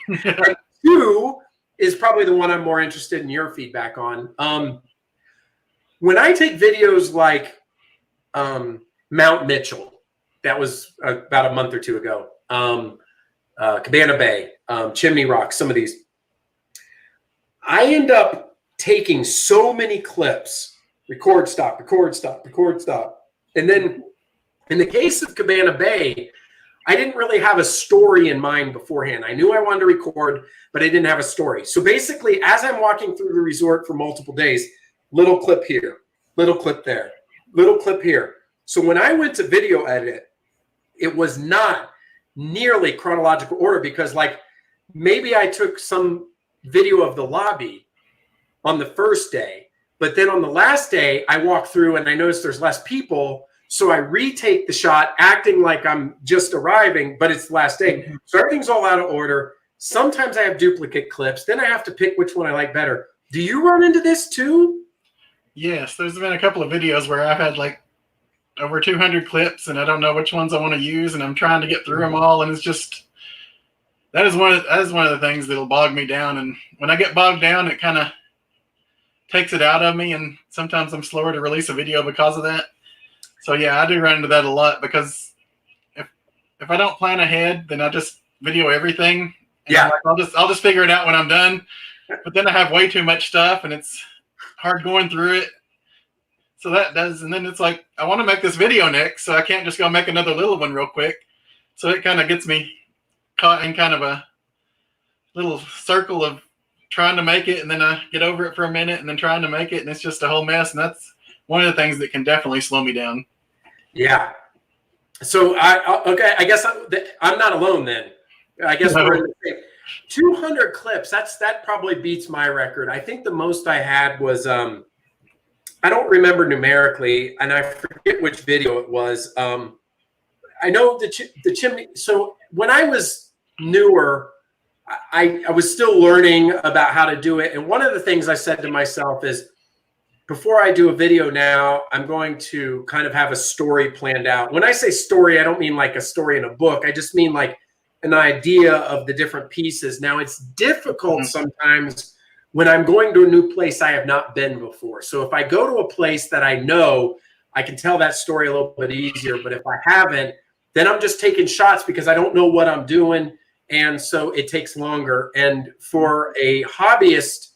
And 2 is probably the one I'm more interested in your feedback on. When I take videos like Mount Mitchell, that was about a month or 2 ago, Cabana Bay, Chimney Rock, some of these, I end up taking so many clips, record, stop, record, stop, record, stop. And then in the case of Cabana Bay, I didn't really have a story in mind beforehand. I knew I wanted to record, but I didn't have a story. So basically, as I'm walking through the resort for multiple days, little clip here, little clip there, little clip here. So when I went to video edit, it was not nearly chronological order, because like maybe I took some video of the lobby on the first day, but then on the last day I walk through and I notice there's less people, so I retake the shot acting like I'm just arriving, but it's the last day. So everything's all out of order. Sometimes I have duplicate clips, then I have to pick which one I like better. Do you run into this too? Yes, there's been a couple of videos where I've had like over 200 clips and I don't know which ones I want to use, and I'm trying to get through them all, and it's just, that is one of the things that'll bog me down. And when I get bogged down, it kind of takes it out of me, and sometimes I'm slower to release a video because of that. So yeah, I do run into that a lot, because if I don't plan ahead, then I just video everything. Yeah, I'll just figure it out when I'm done. But then I have way too much stuff, and it's hard going through it. So that does, and then it's like, I want to make this video next, so I can't just go make another little one real quick. So it kind of gets me caught in kind of a little circle of trying to make it, and then I get over it for a minute, and then trying to make it, and it's just a whole mess. And that's one of the things that can definitely slow me down. Yeah. So I guess I'm not alone then. I guess we're in the same. 200 clips. That probably beats my record. I think the most I had was I don't remember numerically, and I forget which video it was. I know the chimney. So when I was newer, I was still learning about how to do it. And one of the things I said to myself is, before I do a video now, I'm going to kind of have a story planned out. When I say story, I don't mean like a story in a book. I just mean like an idea of the different pieces. Now, it's difficult sometimes when I'm going to a new place I have not been before. So if I go to a place that I know, I can tell that story a little bit easier. But if I haven't, then I'm just taking shots because I don't know what I'm doing. And so it takes longer. And for a hobbyist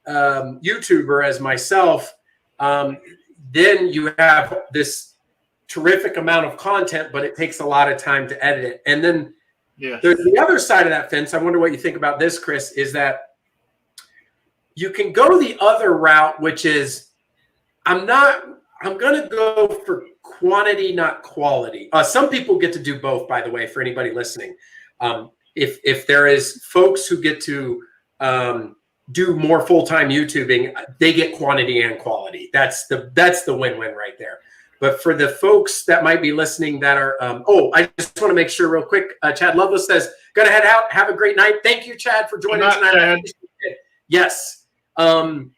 YouTuber as myself, then you have this terrific amount of content, but it takes a lot of time to edit it. And then there's the other side of that fence. I wonder what you think about this, Chris, is that you can go the other route, which is I'm going to go for quantity, not quality. Some people get to do both, by the way, for anybody listening. If there is folks who get to do more full-time YouTubing, they get quantity and quality. That's the win-win right there. But for the folks that might be listening that are, I just want to make sure real quick. Chad Loveless says, "Gonna head out. Have a great night." Thank you, Chad, for joining us tonight. Yes. And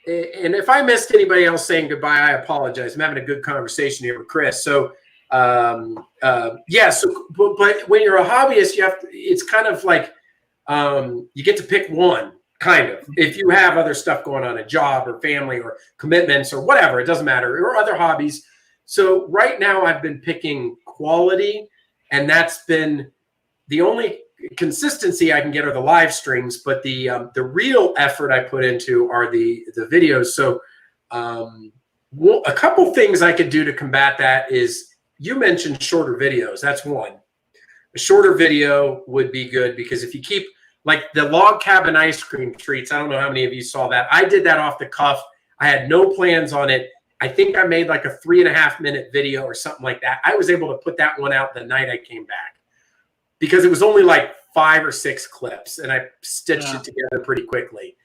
if I missed anybody else saying goodbye, I apologize. I'm having a good conversation here with Chris. So, yeah. So, but when you're a hobbyist, you have to. It's kind of like you get to pick one. Kind of. If you have other stuff going on, a job or family or commitments or whatever, it doesn't matter, or other hobbies. So right now I've been picking quality, and that's been the only consistency I can get are the live streams, but the real effort I put into are the videos. So a couple things I could do to combat that is, you mentioned shorter videos. That's one. A shorter video would be good, because if you keep, like the log cabin ice cream treats, I don't know how many of you saw that. I did that off the cuff. I had no plans on it. I think I made like a 3.5-minute video or something like that. I was able to put that one out the night I came back, because it was only like 5 or 6 clips, and I stitched it together pretty quickly.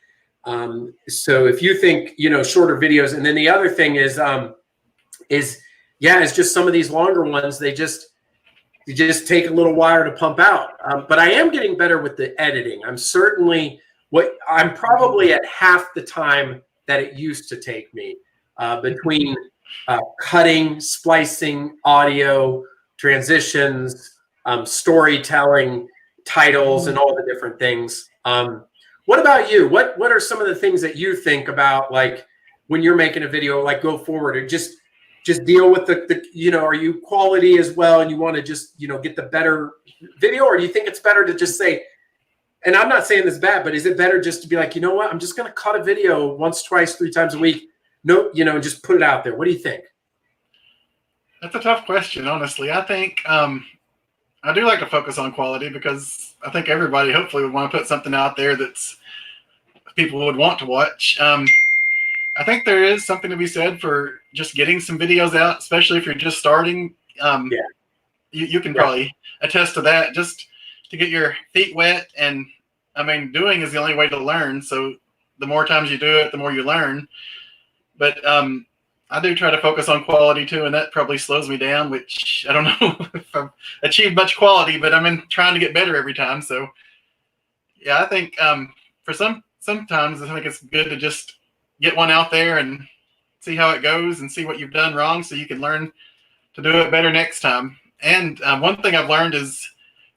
So if you think, shorter videos, and then the other thing is just some of these longer ones, they just take a little while to pump out. But I am getting better with the editing. I'm probably at half the time that it used to take me between cutting, splicing, audio, transitions, storytelling, titles, and all the different things. What about you? What are some of the things that you think about, like when you're making a video, like go forward, or just deal with the are you quality as well, and you want to just, get the better video? Or do you think it's better to just say, and I'm not saying this is bad, but is it better just to be like, you know what, I'm just going to cut a video once, twice, 3 times a week? No, just put it out there. What do you think? That's a tough question, honestly. I think I do like to focus on quality, because I think everybody hopefully would want to put something out there that's people would want to watch. I think there is something to be said for just getting some videos out, especially if you're just starting. You can probably attest to that, just to get your feet wet. And I mean, doing is the only way to learn. So the more times you do it, the more you learn. But I do try to focus on quality too, and that probably slows me down, which I don't know if I've achieved much quality, but I'm trying to get better every time. So yeah, I think for sometimes I think it's good to just get one out there and see how it goes, and see what you've done wrong, so you can learn to do it better next time. And one thing I've learned is,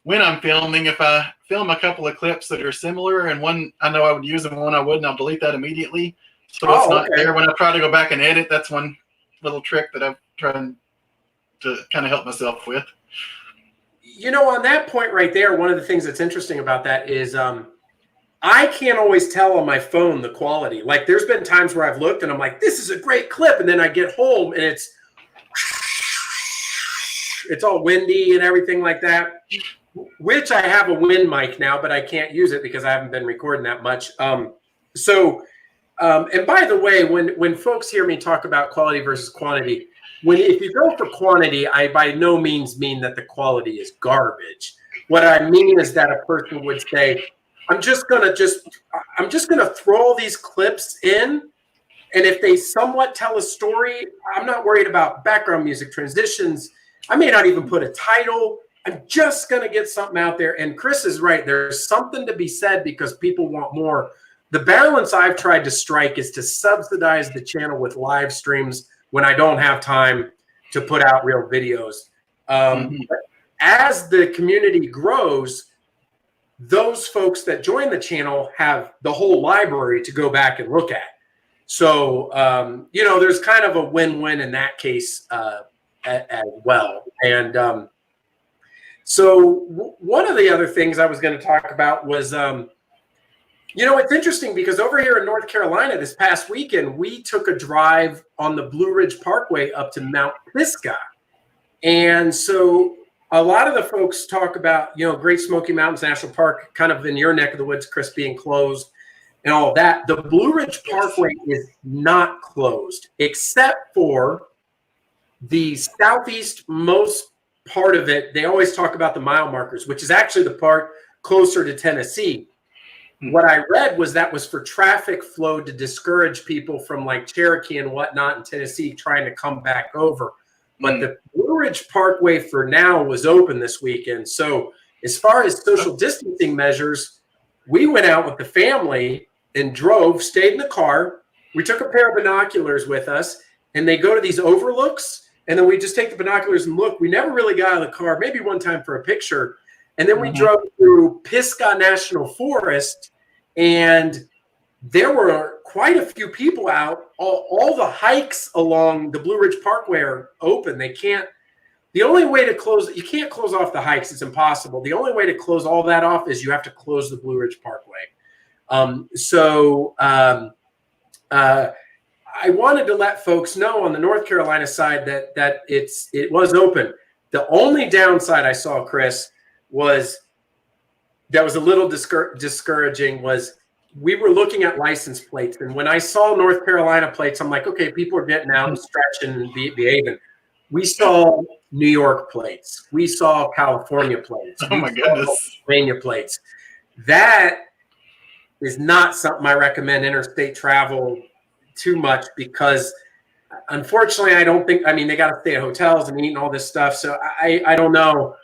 when I'm filming, if I film a couple of clips that are similar, and one I know I would use and one I wouldn't, I'll delete that immediately. So it's not there when I try to go back and edit. That's one little trick that I've tried to kind of help myself with. On that point right there, one of the things that's interesting about that is I can't always tell on my phone the quality. Like, there's been times where I've looked and I'm like, this is a great clip, and then I get home and it's all windy and everything like that, which I have a wind mic now, but I can't use it because I haven't been recording that much. And by the way, when folks hear me talk about quality versus quantity, if you go for quantity, I by no means mean that the quality is garbage. What I mean is that a person would say, I'm just gonna throw all these clips in, and if they somewhat tell a story, I'm not worried about background music, transitions. I may not even put a title. I'm just gonna get something out there. And Chris is right. There's something to be said, because people want more. The balance I've tried to strike is to subsidize the channel with live streams when I don't have time to put out real videos. But as the community grows, those folks that join the channel have the whole library to go back and look at. So, there's kind of a win-win in that case as well. And so one of the other things I was going to talk about was, it's interesting, because over here in North Carolina this past weekend, we took a drive on the Blue Ridge Parkway up to Mount Pisgah. And so a lot of the folks talk about, Great Smoky Mountains National Park, kind of in your neck of the woods, Chris, being closed and all of that. The Blue Ridge Parkway is not closed, except for the southeast most part of it. They always talk about the mile markers, which is actually the part closer to Tennessee. What I read was that was for traffic flow, to discourage people from like Cherokee and whatnot in Tennessee trying to come back over. But the Blue Ridge Parkway for now was open this weekend. So as far as social distancing measures, we went out with the family and drove, stayed in the car. We took a pair of binoculars with us, and they go to these overlooks, and then we just take the binoculars and look. We never really got out of the car, maybe one time for a picture. And then we drove through Pisgah National Forest, and there were quite a few people out. All the hikes along the Blue Ridge Parkway are open. The only way to close, you can't close off the hikes. It's impossible. The only way to close all that off is you have to close the Blue Ridge Parkway. I wanted to let folks know on the North Carolina side that it was open. The only downside I saw, Chris, that was a little discouraging was we were looking at license plates. And when I saw North Carolina plates, I'm like, okay, people are getting out and stretching and behaving. We saw New York plates. We saw California plates. Oh, my goodness. Pennsylvania plates. That is not something I recommend interstate travel too much because, unfortunately, I don't think, they got to stay at hotels and eat and all this stuff. So I don't know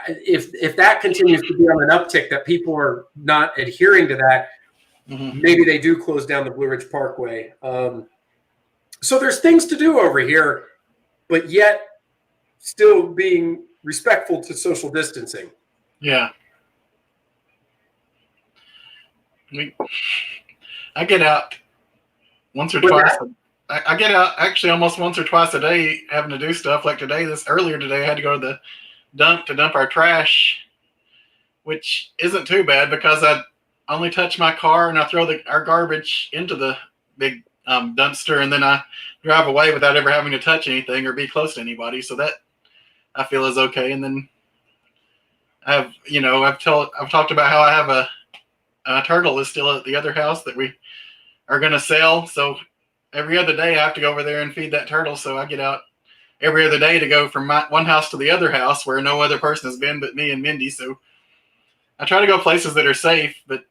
if that continues to be on an uptick, that people are not adhering to that. Maybe they do close down the Blue Ridge Parkway. So there's things to do over here, but yet still being respectful to social distancing. Yeah. I get out once or twice. I get out actually almost once or twice a day having to do stuff. Like earlier today, I had to go to the dump to dump our trash, which isn't too bad because I only touch my car and I throw our garbage into the big dumpster, and then I drive away without ever having to touch anything or be close to anybody. So that I feel is okay. And then I've talked about how I have a turtle is still at the other house that we are going to sell. So every other day I have to go over there and feed that turtle. So I get out every other day to go from one house to the other house where no other person has been but me and Mindy. So I try to go places that are safe, but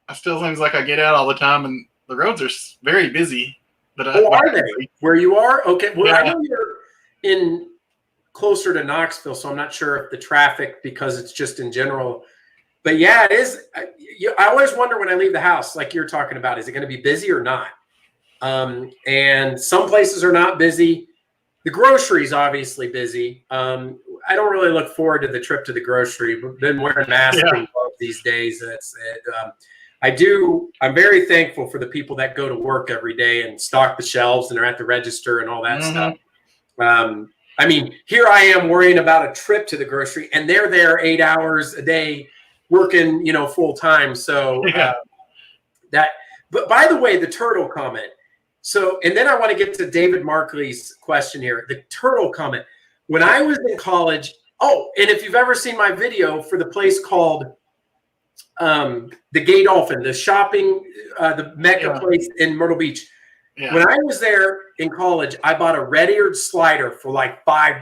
it still seems like I get out all the time and the roads are very busy. But are they? Where you are? Okay. Well, yeah. I know you're in closer to Knoxville, so I'm not sure if the traffic, because it's just in general. But yeah, it is. I always wonder when I leave the house, like you're talking about, is it going to be busy or not? And some places are not busy. The grocery is obviously busy. I don't really look forward to the trip to the grocery. We've been wearing masks and gloves these days. I'm very thankful for the people that go to work every day and stock the shelves and are at the register and all that stuff. Here I am worrying about a trip to the grocery, and they're there 8 hours a day working, full time. So but by the way, the turtle comment. So, and then I want to get to David Markley's question here. The turtle comment. When I was in college, and if you've ever seen my video for the place called the Gay Dolphin, the shopping, the Mecca place in Myrtle Beach. Yeah. When I was there in college, I bought a red-eared slider for like $5.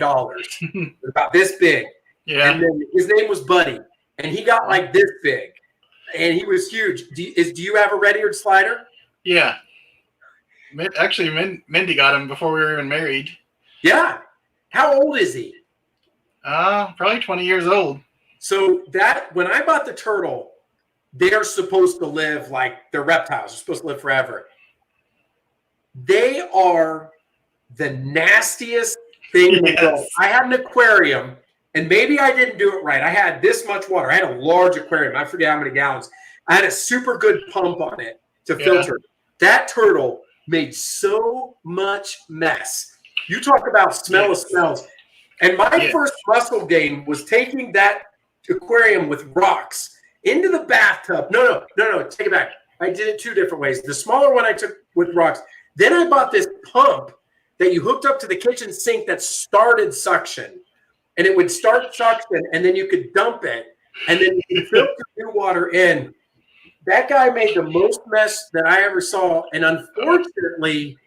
About this big. Yeah. And then his name was Buddy. And he got like this big. And he was huge. Do you have a red-eared slider? Yeah. Actually, Mindy got him before we were even married. Yeah. How old is he? Probably 20 years old. So when I bought the turtle, they're supposed to live like they're reptiles. They're supposed to live forever. They are the nastiest thing in the world. I had an aquarium, and maybe I didn't do it right. I had this much water. I had a large aquarium. I forget how many gallons. I had a super good pump on it to filter. That turtle made so much mess. You talk about smell of smells. And my first muscle gain was taking that aquarium with rocks into the bathtub. No, take it back. I did it two different ways. The smaller one I took with rocks. Then I bought this pump that you hooked up to the kitchen sink that started suction. And it would start suction, and then you could dump it, and then you could filter new water in. That guy made the most mess that I ever saw. And unfortunately,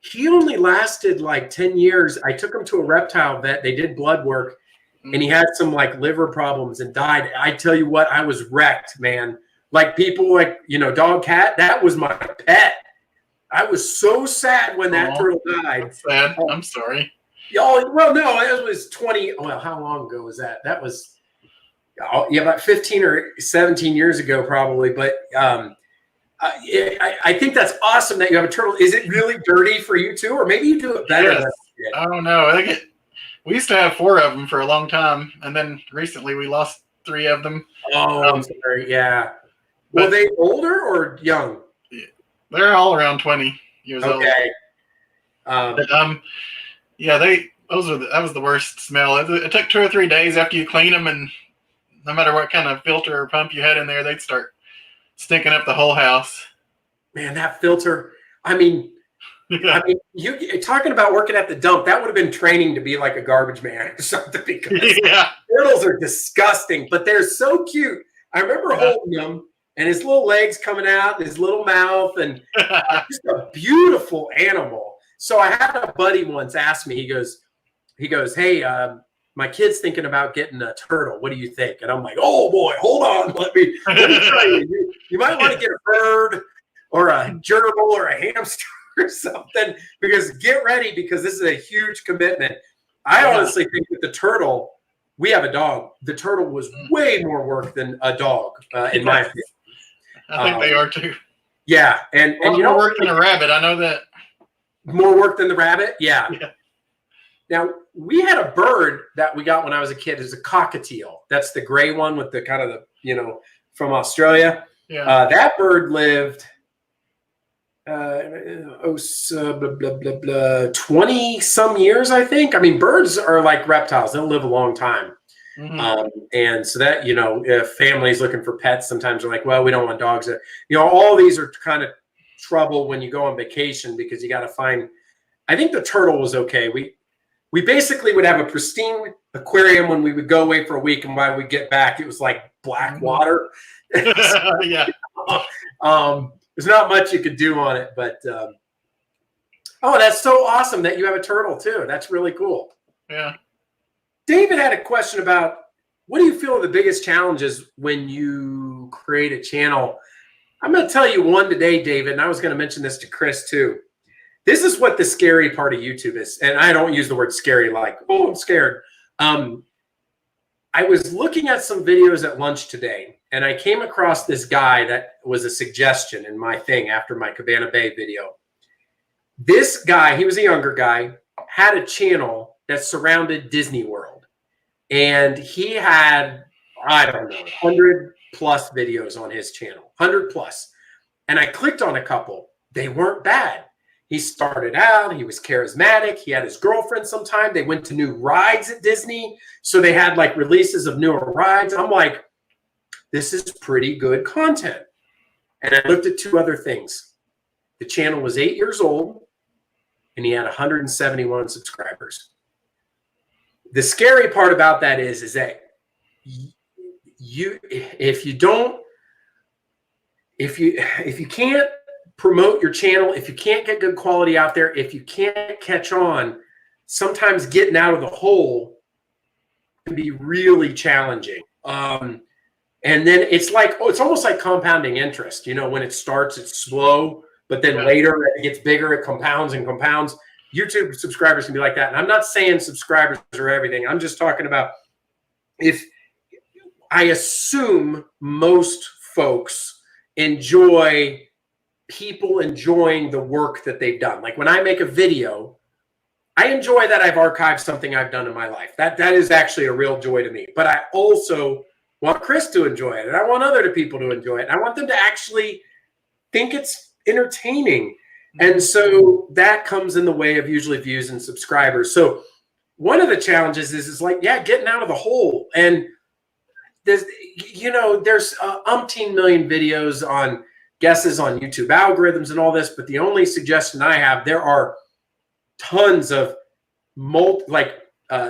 he only lasted like 10 years. I took him to a reptile vet. They did blood work, and he had some like liver problems and died. I tell you what, I was wrecked, man. Like people like, dog, cat, that was my pet. I was so sad when that turtle died. That's sad. I'm sorry. Oh, well, no, it was 20. Well, how long ago was that? That was, yeah, about 15 or 17 years ago, probably. But I think that's awesome that you have a turtle. Is it really dirty for you too? Or maybe you do it better Yes. than I did? I don't know. I think we used to have 4 of them for a long time, and then recently we lost 3 of them. Oh, I'm sorry. Yeah. Were they older or young? They're all around 20 years old. Okay. Yeah, that was the worst smell. It took 2 or 3 days after you clean them, and no matter what kind of filter or pump you had in there, they'd start stinking up the whole house. Man, that filter. I mean, you talking about working at the dump, that would have been training to be like a garbage man or something, because turtles are disgusting, but they're so cute. I remember holding him and his little legs coming out, his little mouth, and just a beautiful animal. So I had a buddy once ask me, he goes, hey, my kid's thinking about getting a turtle. What do you think? And I'm like, oh boy, hold on. Let me try you. You might want to get a bird or a gerbil or a hamster or something, because get ready, because this is a huge commitment. I honestly think that the turtle, we have a dog. The turtle was way more work than a dog, in my opinion. I think they are too. Yeah, and you know, more work than a rabbit. I know that. More work than the rabbit. Yeah. Now, we had a bird that we got when I was a kid. It's a cockatiel. That's the gray one with the kind of the, from Australia. Yeah. That bird lived 20 some years, I think. I mean, birds are like reptiles. They'll live a long time. Mm-hmm. And so that, if families looking for pets, sometimes they're like, well, we don't want dogs. All these are kind of trouble when you go on vacation, because you got to find, I think the turtle was okay. We basically would have a pristine aquarium when we would go away for a week, and when we get back, it was like black water. Yeah. There's not much you could do on it, but that's so awesome that you have a turtle too. That's really cool. Yeah. David had a question about, what do you feel are the biggest challenges when you create a channel? I'm going to tell you one today, David, and I was going to mention this to Chris too. This is what the scary part of YouTube is. And I don't use the word scary like, oh, I'm scared. I was looking at some videos at lunch today, and I came across this guy that was a suggestion in my thing after my Cabana Bay video. This guy, he was a younger guy, had a channel that surrounded Disney World. And he had, I don't know, 100 plus videos on his channel, 100 plus. And I clicked on a couple. They weren't bad. He started out, he was charismatic. He had his girlfriend sometime. They went to new rides at Disney. So they had like releases of newer rides. I'm like, this is pretty good content. And I looked at 2 other things. The channel was 8 years old, and he had 171 subscribers. The scary part about that is that if you can't promote your channel, if you can't get good quality out there, if you can't catch on, sometimes getting out of the hole can be really challenging. And then it's like, it's almost like compounding interest. When it starts, it's slow, but then later it gets bigger, it compounds and compounds. YouTube subscribers can be like that. And I'm not saying subscribers are everything. I'm just talking about, if I assume most folks enjoy people enjoying the work that they've done. Like when I make a video, I enjoy that I've archived something I've done in my life. That is actually a real joy to me. But I also want Chris to enjoy it, and I want other people to enjoy it. And I want them to actually think it's entertaining. And so that comes in the way of usually views and subscribers. So one of the challenges is like, getting out of the hole. And there's umpteen million videos on guesses on YouTube algorithms and all this. But the only suggestion I have, there are tons of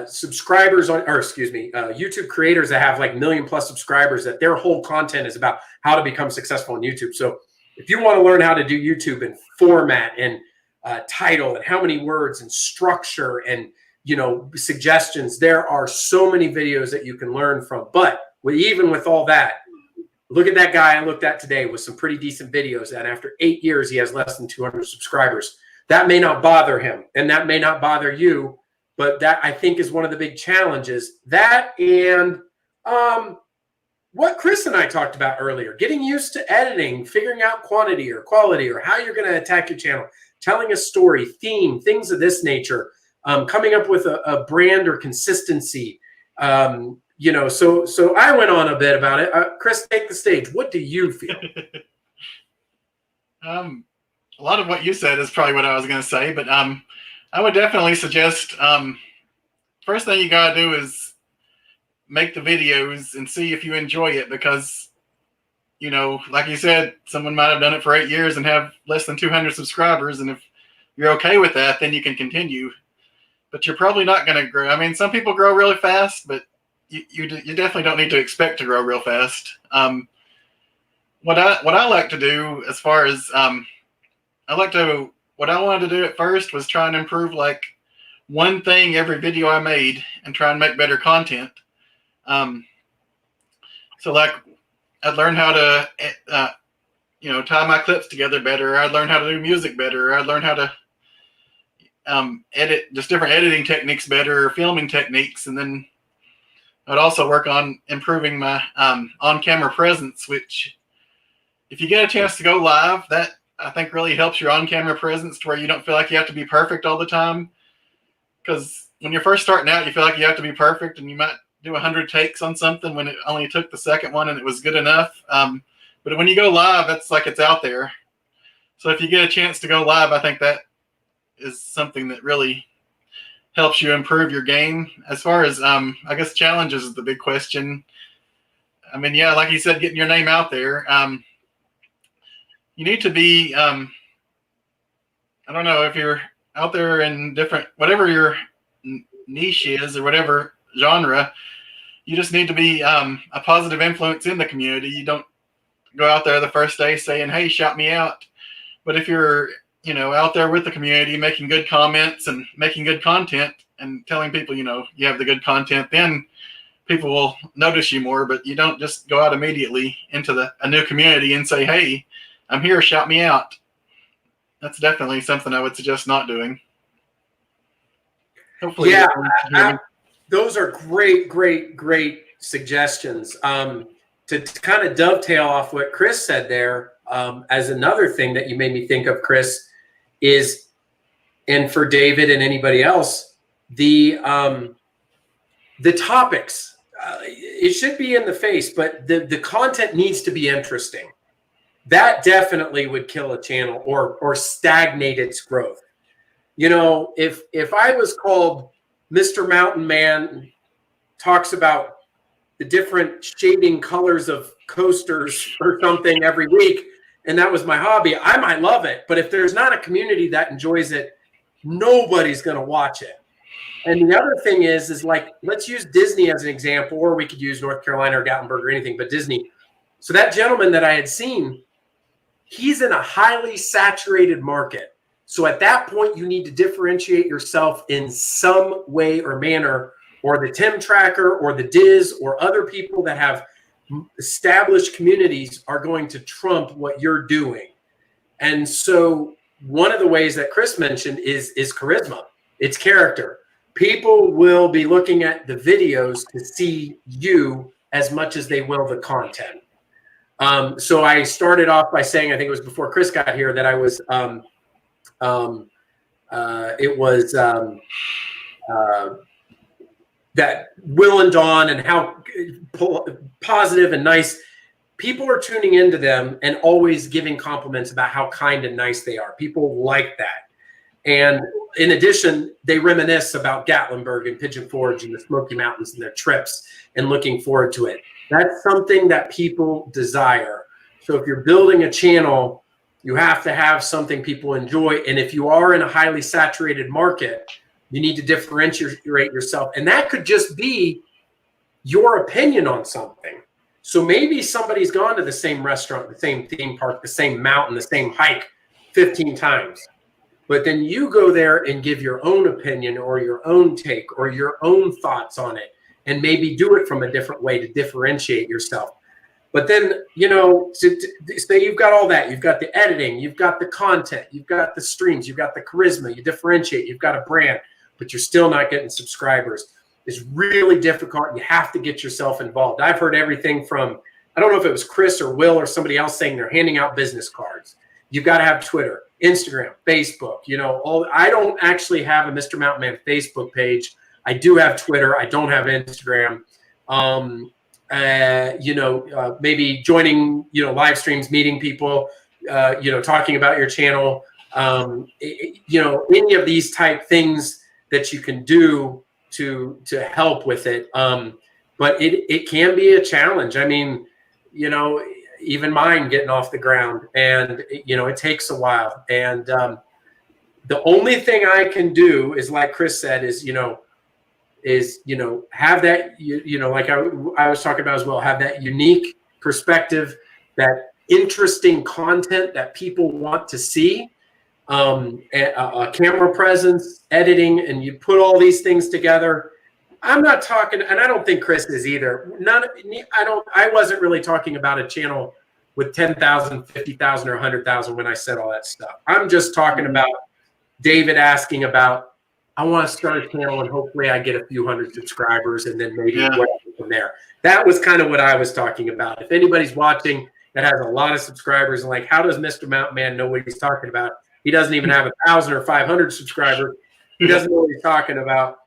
subscribers on, YouTube creators that have like 1 million plus subscribers, that their whole content is about how to become successful on YouTube. So if you want to learn how to do YouTube and format and title and how many words and structure and, suggestions, there are so many videos that you can learn from. But even with all that, look at that guy I looked at today with some pretty decent videos. And after 8 years, he has less than 200 subscribers. That may not bother him, and that may not bother you. But that, I think, is one of the big challenges. That and what Chris and I talked about earlier, getting used to editing, figuring out quantity or quality or how you're going to attack your channel, telling a story, theme, things of this nature, coming up with a brand or consistency. You know, so I went on a bit about it. Chris, take the stage. What do you feel? A lot of what you said is probably what I was going to say, but I would definitely suggest first thing you got to do is make the videos and see if you enjoy it, because, you know, like you said, someone might have done it for 8 years and have less than 200 subscribers, and if you're okay with that, then you can continue. But you're probably not going to grow. I mean, some people grow really fast, but you definitely don't need to expect to grow real fast. What I like to do, as far as what I wanted to do at first was try and improve like one thing every video I made and try and make better content. So like I'd learn how to, you know, tie my clips together better. I'd learn how to do music better. I'd learn how to edit, just different editing techniques better, filming techniques. And then I'd also work on improving my on-camera presence, which if you get a chance to go live, that I think really helps your on-camera presence to where you don't feel like you have to be perfect all the time. Because when you're first starting out, you feel like you have to be perfect, and you might do 100 takes on something when it only took the second one and it was good enough. But when you go live, it's like it's out there. So if you get a chance to go live, I think that is something that really helps you improve your game. As far as, I guess, challenges is the big question. I mean, yeah, like you said, getting your name out there. You need to be, I don't know, if you're out there in different, whatever your niche is or whatever genre, you just need to be a positive influence in the community. You don't go out there the first day saying, hey, shout me out. But if you're, you know, out there with the community, making good comments and making good content and telling people, you know, you have the good content, then people will notice you more. But you don't just go out immediately into a new community and say, hey, I'm here, shout me out. That's definitely something I would suggest not doing. Hopefully, yeah, those are great suggestions. To kind of dovetail off what Chris said there, as another thing that you made me think of, Chris, is, and for David and anybody else, the topics. It should be in the face, but the content needs to be interesting. That definitely would kill a channel or stagnate its growth. You know, if I was called Mr. Mountain Man, talks about the different shading colors of coasters or something every week, and that was my hobby, I might love it. But if there's not a community that enjoys it, nobody's going to watch it. And the other thing is like, let's use Disney as an example, or we could use North Carolina or Gatlinburg or anything, but Disney. So that gentleman that I had seen, he's in a highly saturated market. So at that point, you need to differentiate yourself in some way or manner, or the Tim Tracker or the Diz or other people that have established communities are going to trump what you're doing. And so one of the ways that Chris mentioned is charisma. It's character. People will be looking at the videos to see you as much as they will the content. So I started off by saying, I think it was before Chris got here, that I was that Will and Dawn, and how positive and nice people are tuning into them and always giving compliments about how kind and nice they are. People like that. And in addition, they reminisce about Gatlinburg and Pigeon Forge and the Smoky Mountains and their trips and looking forward to it. That's something that people desire. So if you're building a channel, you have to have something people enjoy. And if you are in a highly saturated market, you need to differentiate yourself. And that could just be your opinion on something. So maybe somebody's gone to the same restaurant, the same theme park, the same mountain, the same hike 15 times. But then you go there and give your own opinion or your own take or your own thoughts on it, and maybe do it from a different way to differentiate yourself. But then, you know, say you've got all that. You've got the editing, you've got the content, you've got the streams, you've got the charisma, you differentiate, you've got a brand. but you're still not getting subscribers. It's really difficult. You have to get yourself involved. I've heard everything from, I don't know if it was Chris or Will or somebody else saying they're handing out business cards. You've got to have Twitter, Instagram, Facebook, I don't actually have a Mr. Mountain Man Facebook page. I do have Twitter. I don't have Instagram. Maybe joining, live streams, meeting people, talking about your channel, any of these type things that you can do to help with it. But it can be a challenge. I mean, even mine getting off the ground, and it takes a while. And the only thing I can do is, like Chris said, is have that, like I was talking about as well, have that unique perspective, that interesting content that people want to see, a camera presence, editing, and you put all these things together. I'm not talking, and I don't think Chris is either. I wasn't really talking about a channel with 10,000, 50,000, or 100,000 when I said all that stuff. I'm just talking about David asking about, I want to start a channel and hopefully I get a few hundred subscribers and then maybe from there. That was kind of what I was talking about. If anybody's watching that has a lot of subscribers and like, how does Mr. Mountain Man know what he's talking about? He doesn't even have 1,000 or 500 subscribers. He doesn't know what he's talking about.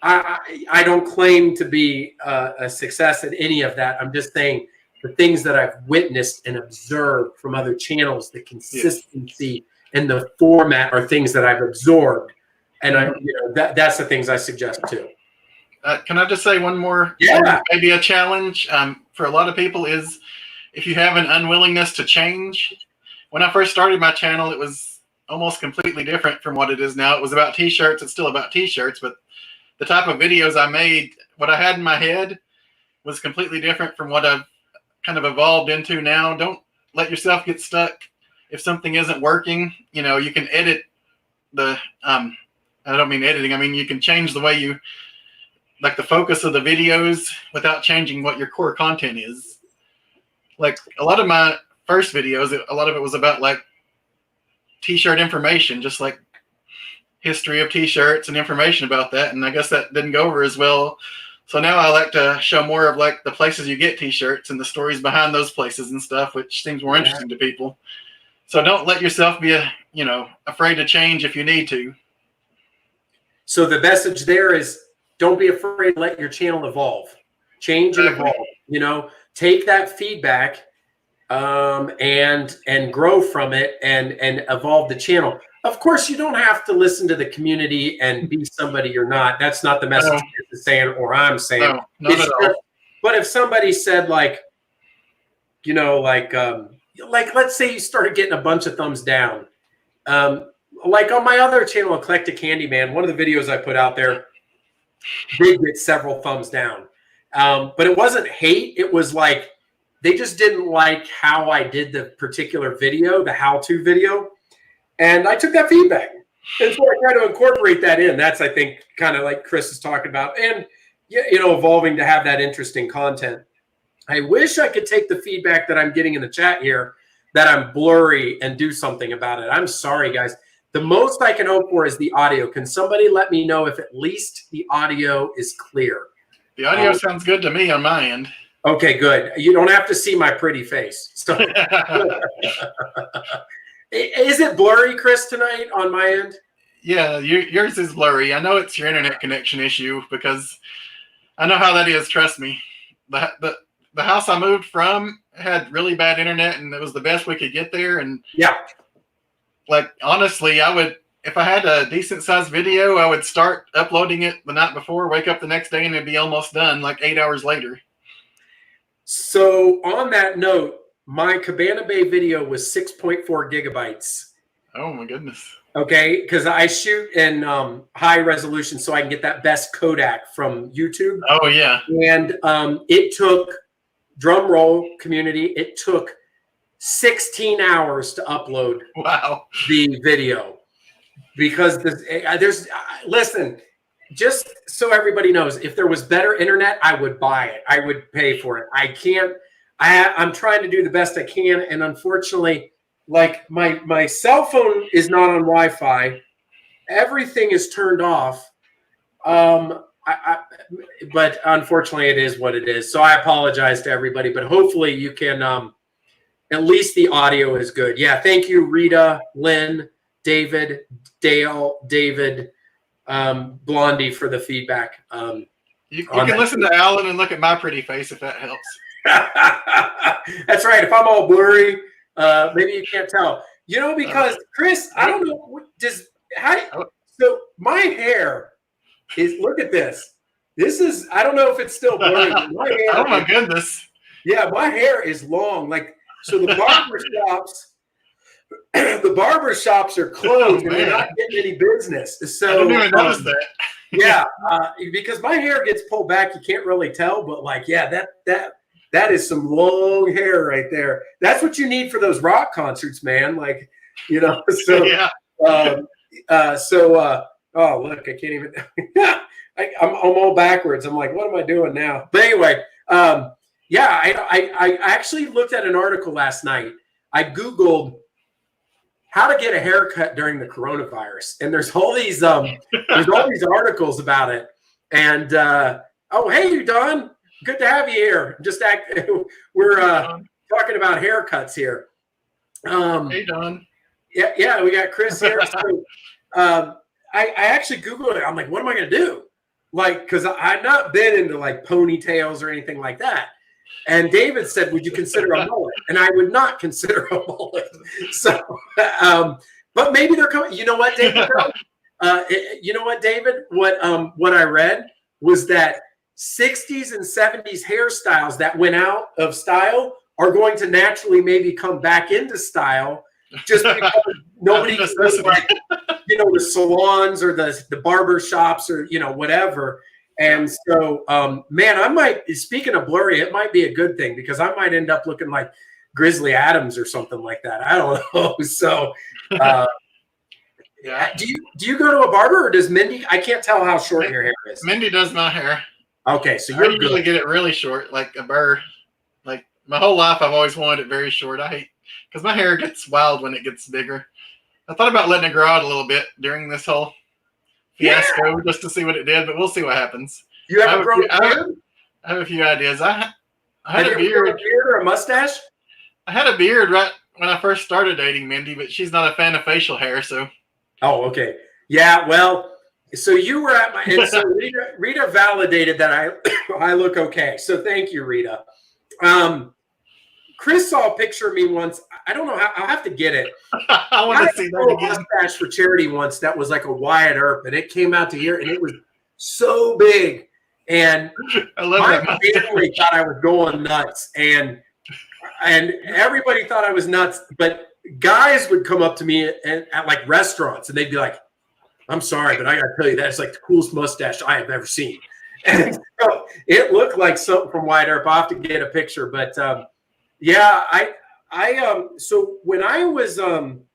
I don't claim to be a success at any of that. I'm just saying the things that I've witnessed and observed from other channels, the consistency and the format are things that I've absorbed. And that's the things I suggest too. Can I just say one more? Yeah. Maybe a challenge for a lot of people is if you have an unwillingness to change. When I first started my channel, it was almost completely different from what it is now. It was about T-shirts. It's still about T-shirts, but the type of videos I made, what I had in my head was completely different from what I've kind of evolved into now. Don't let yourself get stuck. If something isn't working, you can edit the, I don't mean editing. I mean, you can change the way you, like the focus of the videos without changing what your core content is. Like a lot of my first videos, a lot of it was about like T-shirt information, just like history of T-shirts and information about that. And I guess that didn't go over as well. So now I like to show more of like the places you get T-shirts and the stories behind those places and stuff, which seems more interesting to people. So don't let yourself be afraid to change if you need to. So the message there is, don't be afraid to let your channel evolve, change and evolve. Take that feedback and grow from it and evolve the channel. Of course, you don't have to listen to the community and be somebody you're not. That's not the message you're saying or I'm saying. No, not at all. But if somebody said like let's say you started getting a bunch of thumbs down. Like on my other channel, Eclectic Handyman, one of the videos I put out there did get several thumbs down. But it wasn't hate. It was like they just didn't like how I did the particular video, the how-to video. And I took that feedback. And so I try to incorporate that in. That's, I think, kind of like Chris is talking about. And, evolving to have that interesting content. I wish I could take the feedback that I'm getting in the chat here, that I'm blurry, and do something about it. I'm sorry, guys. The most I can hope for is the audio. Can somebody let me know if at least the audio is clear? The audio sounds good to me on my end. Okay, good. You don't have to see my pretty face. So. Is it blurry, Chris, tonight on my end? Yeah, yours is blurry. I know it's your internet connection issue because I know how that is. Trust me. The house I moved from had really bad internet, and it was the best we could get there. And like honestly, I would, if I had a decent sized video, I would start uploading it the night before, wake up the next day, and it'd be almost done like 8 hours later. So on that note, my Cabana Bay video was 6.4 gigabytes. Oh my goodness. Okay, because I shoot in high resolution so I can get that best Kodak from YouTube. Oh yeah. And it took, drum roll community, it took 16 hours to upload the video. Because listen, just so everybody knows, if there was better internet, I would buy it. I would pay for it. I can't. I'm trying to do the best I can, and unfortunately, like my cell phone is not on Wi-Fi. Everything is turned off. But unfortunately, it is what it is. So I apologize to everybody, but hopefully you can. At least the audio is good. Yeah, thank you, Rita, Lynn, David, Dale, David, Blondie for the feedback. You can listen to Alan and look at my pretty face if that helps. That's right. If I'm all blurry, maybe you can't tell. You know, because Chris, I don't know. So my hair is. Look at this. This is. I don't know if it's still blurry. But my hair oh my goodness. Yeah, my hair is long. Like so, the barber shops are closed and they're not getting any business. So I didn't even notice that. Yeah, because my hair gets pulled back, you can't really tell. But like, yeah, that is some long hair right there. That's what you need for those rock concerts, man. Like, you know. So yeah. Oh look, I can't even. I'm all backwards. I'm like, what am I doing now? But anyway, yeah, I actually looked at an article last night. I Googled how to get a haircut during the coronavirus, and there's all these articles about it. And oh, hey, Don, good to have you here. We're talking about haircuts here. Hey, Don. Yeah, we got Chris here. So, I actually Googled it. I'm like, what am I going to do? Like, because I've not been into like ponytails or anything like that. And David said, would you consider a mullet? And I would not consider a mullet. So, but maybe they're coming. You know what, David? What I read was that 60s and 70s hairstyles that went out of style are going to naturally maybe come back into style just because nobody goes like, you know, the salons or the barber shops or, you know, whatever. And so, man, speaking of blurry, it might be a good thing because I might end up looking like Grizzly Adams or something like that. I don't know. So, yeah. Do you go to a barber or does Mindy? I can't tell how short your hair is. Mindy does my hair. Okay, so I usually get it really short, like a burr. Like my whole life, I've always wanted it very short. I hate because my hair gets wild when it gets bigger. I thought about letting it grow out a little bit during this whole fiasco just to see what it did, but we'll see what happens. You have a beard? I have a few ideas. I had a beard or a mustache? I had a beard right when I first started dating Mindy, but she's not a fan of facial hair, so. Oh, okay. Yeah, well, so you were at and so Rita validated that I look okay. So thank you, Rita. Chris saw a picture of me once. I don't know how. I'll have to get it. I want to see that again. I mustache for charity once that was like a Wyatt Earp, and it came out to here, and it was so big. And I love my that family thought I was going nuts, and everybody thought I was nuts. But guys would come up to me at like restaurants, and they'd be like, "I'm sorry, but I got to tell you that it's like the coolest mustache I have ever seen." And so it looked like something from Wyatt Earp. I'll have to get a picture, but. Yeah, so when I was about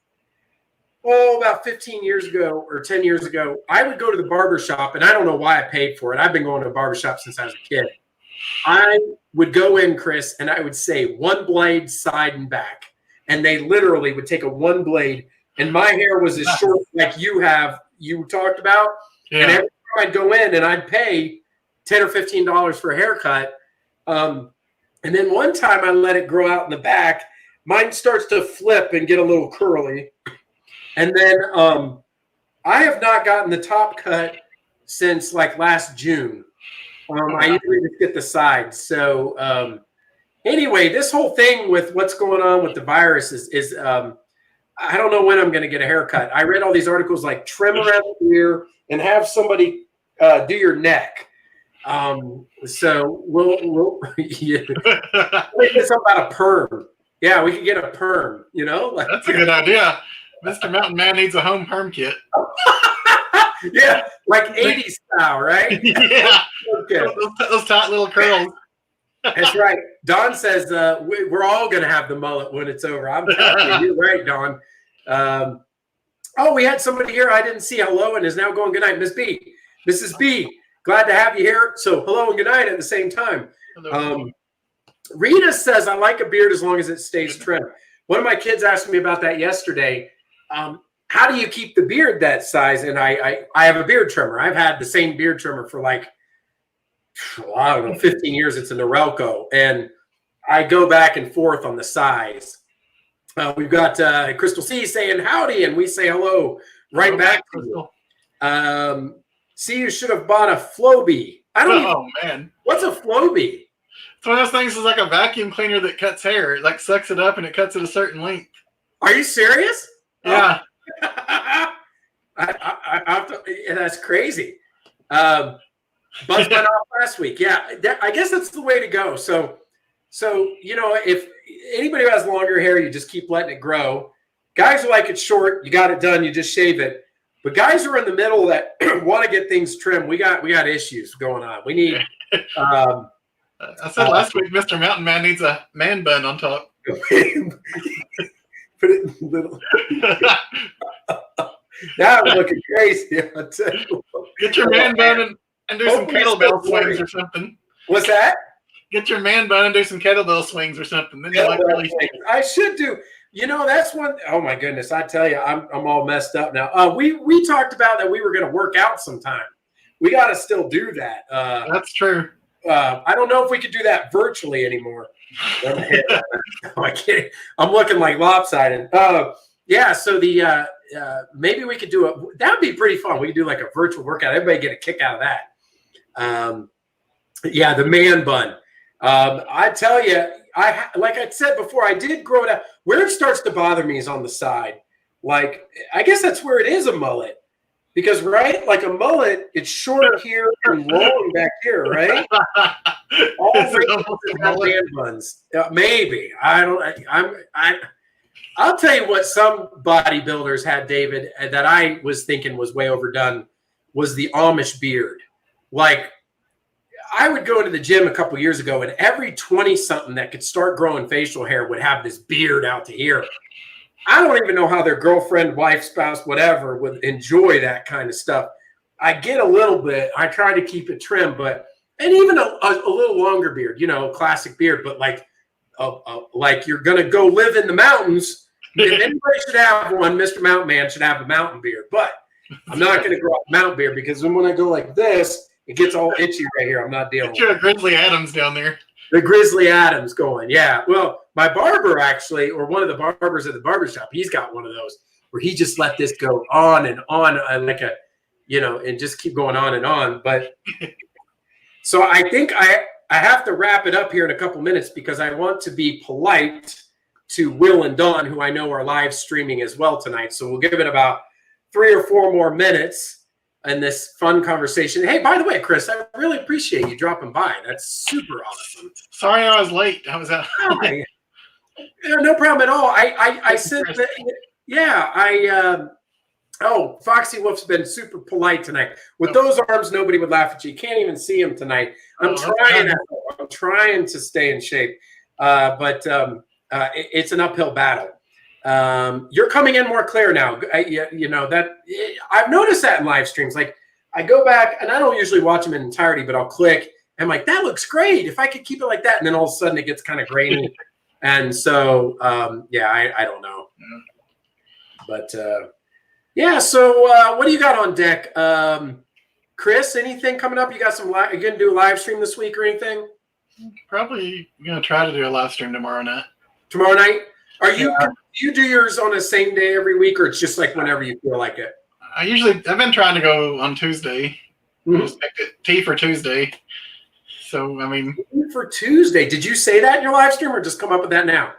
15 years ago or 10 years ago, I would go to the barber shop, and I don't know why I paid for it. I've been going to a barber shop since I was a kid. I would go in, Chris, and I would say one blade side and back, and they literally would take a one blade, and my hair was as short like you talked about. Yeah. And every time I'd go in and I'd pay $10 or $15 for a haircut. And then one time I let it grow out in the back. Mine starts to flip and get a little curly. And then I have not gotten the top cut since like last June. I usually just get the sides. So anyway, this whole thing with what's going on with the virus is I don't know when I'm going to get a haircut. I read all these articles like trim around the ear and have somebody do your neck. So we'll yeah. It's about a perm. Yeah, we could get a perm, you know? Like, that's a good idea. Mr. Mountain Man needs a home perm kit. Yeah, like 80s style, right? Yeah. Okay. Those tight little curls. That's right. Don says we're all going to have the mullet when it's over. I'm telling you, you're right, Don. Oh, we had somebody here I didn't see. Hello, and is now going good night, Miss B. Mrs. B. Glad to have you here. So hello and good night at the same time. Rita says, I like a beard as long as it stays trim. One of my kids asked me about that yesterday. how do you keep the beard that size? And I have a beard trimmer. I've had the same beard trimmer for like, I don't know, 15 years. It's a Norelco, and I go back and forth on the size. We've got Crystal C saying howdy, and we say hello right back to you. C, you should have bought a Flowbee. I don't. Oh man, what's a Flowbee? It's one of those things. Is like a vacuum cleaner that cuts hair. It like sucks it up and it cuts it a certain length. Are you serious? Yeah. I have to, that's crazy. Buzz went off last week. Yeah, I guess that's the way to go. So you know, if anybody who has longer hair, you just keep letting it grow. Guys who like it short, you got it done, you just shave it. But guys who are in the middle that want to get things trimmed, we got issues going on. We need. I said last week, Mr. Mountain Man needs a man bun on top. Put it in the middle. Now I'm looking crazy. I'll tell you. Get your man bun and do some kettlebell swings or something. What's that? Get your man bun and do some kettlebell swings or something. Then you like really. I should do. You know, that's one. Oh my goodness! I tell you, I'm all messed up now. We talked about that we were going to work out sometime. We got to still do that. That's true. I don't know if we could do that virtually anymore. I can't. I'm looking like lopsided. Yeah. So the maybe we could do it. That'd be pretty fun. We could do like a virtual workout. Everybody get a kick out of that. Yeah, the man bun. I tell you, like I said before, I did grow it out. Where it starts to bother me is on the side. Like, I guess that's where it is a mullet. Because, right, like a mullet, it's short here and long back here, right? All man buns. Maybe. I'll tell you what some bodybuilders had, David, that I was thinking was way overdone, was the Amish beard. Like, I would go into the gym a couple years ago, and every 20-something that could start growing facial hair would have this beard out to here. I don't even know how their girlfriend, wife, spouse, whatever, would enjoy that kind of stuff. I get a little bit. I try to keep it trim, and even a little longer beard, you know, classic beard, but like you're going to go live in the mountains. If anybody should have one, Mr. Mountain Man should have a mountain beard. But I'm not going to grow a mountain beard because then when I go like this, it gets all itchy right here. I'm not dealing with it. Get your Grizzly Adams down there. The Grizzly Adams going. Yeah. Well, my barber actually, or one of the barbers at the barbershop, he's got one of those where he just let this go on and on like a, you know, and just keep going on and on. But so I think I have to wrap it up here in a couple minutes because I want to be polite to Will and Dawn, who I know are live streaming as well tonight. So we'll give it about 3 or 4 more minutes in this fun conversation. Hey, by the way, Chris, I really appreciate you dropping by. That's super awesome. Sorry I was late. I was out. No problem at all. I sent the, yeah, Foxy Wolf's been super polite tonight. With those arms, nobody would laugh at you. You can't even see him tonight. I'm trying to stay in shape, but it's an uphill battle. You're coming in more clear now. You know that I've noticed that in live streams. Like I go back and I don't usually watch them in entirety, but I'll click and I'm like, that looks great. If I could keep it like that, and then all of a sudden it gets kind of grainy. And so, I don't know, but yeah. So what do you got on deck, Chris? Anything coming up? You got some? You gonna do a live stream this week or anything? Probably gonna try to do a live stream tomorrow night. Tomorrow night? Are you? Do you do yours on the same day every week, or it's just like whenever you feel like it? I've been trying to go on Tuesday. Just picked it T for Tuesday. So I mean, T for Tuesday. Did you say that in your live stream, or just come up with that now?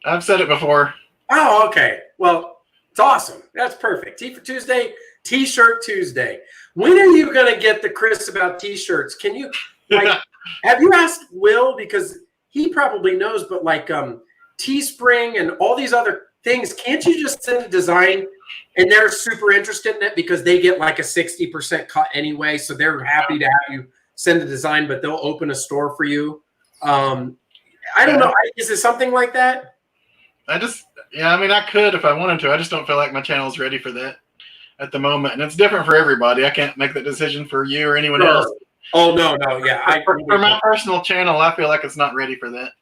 I've said it before. Oh, okay. Well, it's awesome. That's perfect. T for Tuesday. T-shirt Tuesday. When are you gonna get the Chris about T-shirts? Can you like? Have you asked Will, because he probably knows, but like Teespring and all these other things, can't you just send a design and they're super interested in it because they get like a 60% cut anyway, so they're happy to have you send a design, but they'll open a store for you. I don't know. Is it something like that? I mean, I could if I wanted to. I just don't feel like my channel's ready for that at the moment, and it's different for everybody. I can't make that decision for you or anyone else. Oh no, yeah. For my personal channel, I feel like it's not ready for that.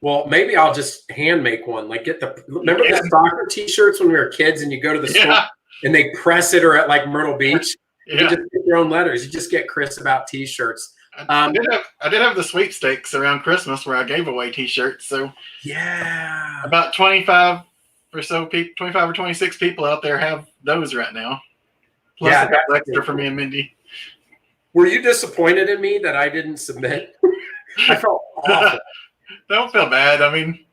Well, maybe I'll just hand make one. Like remember the soccer T-shirts when we were kids, and you go to the store and they press it, or at like Myrtle Beach, you just get your own letters. You just get Chris about T-shirts. I did have the sweepstakes around Christmas where I gave away T-shirts. So yeah, about 25 or 26 people out there have those right now. Plus that's extra for me and Mindy. Were you disappointed in me that I didn't submit? I felt awful. Don't feel bad. I mean,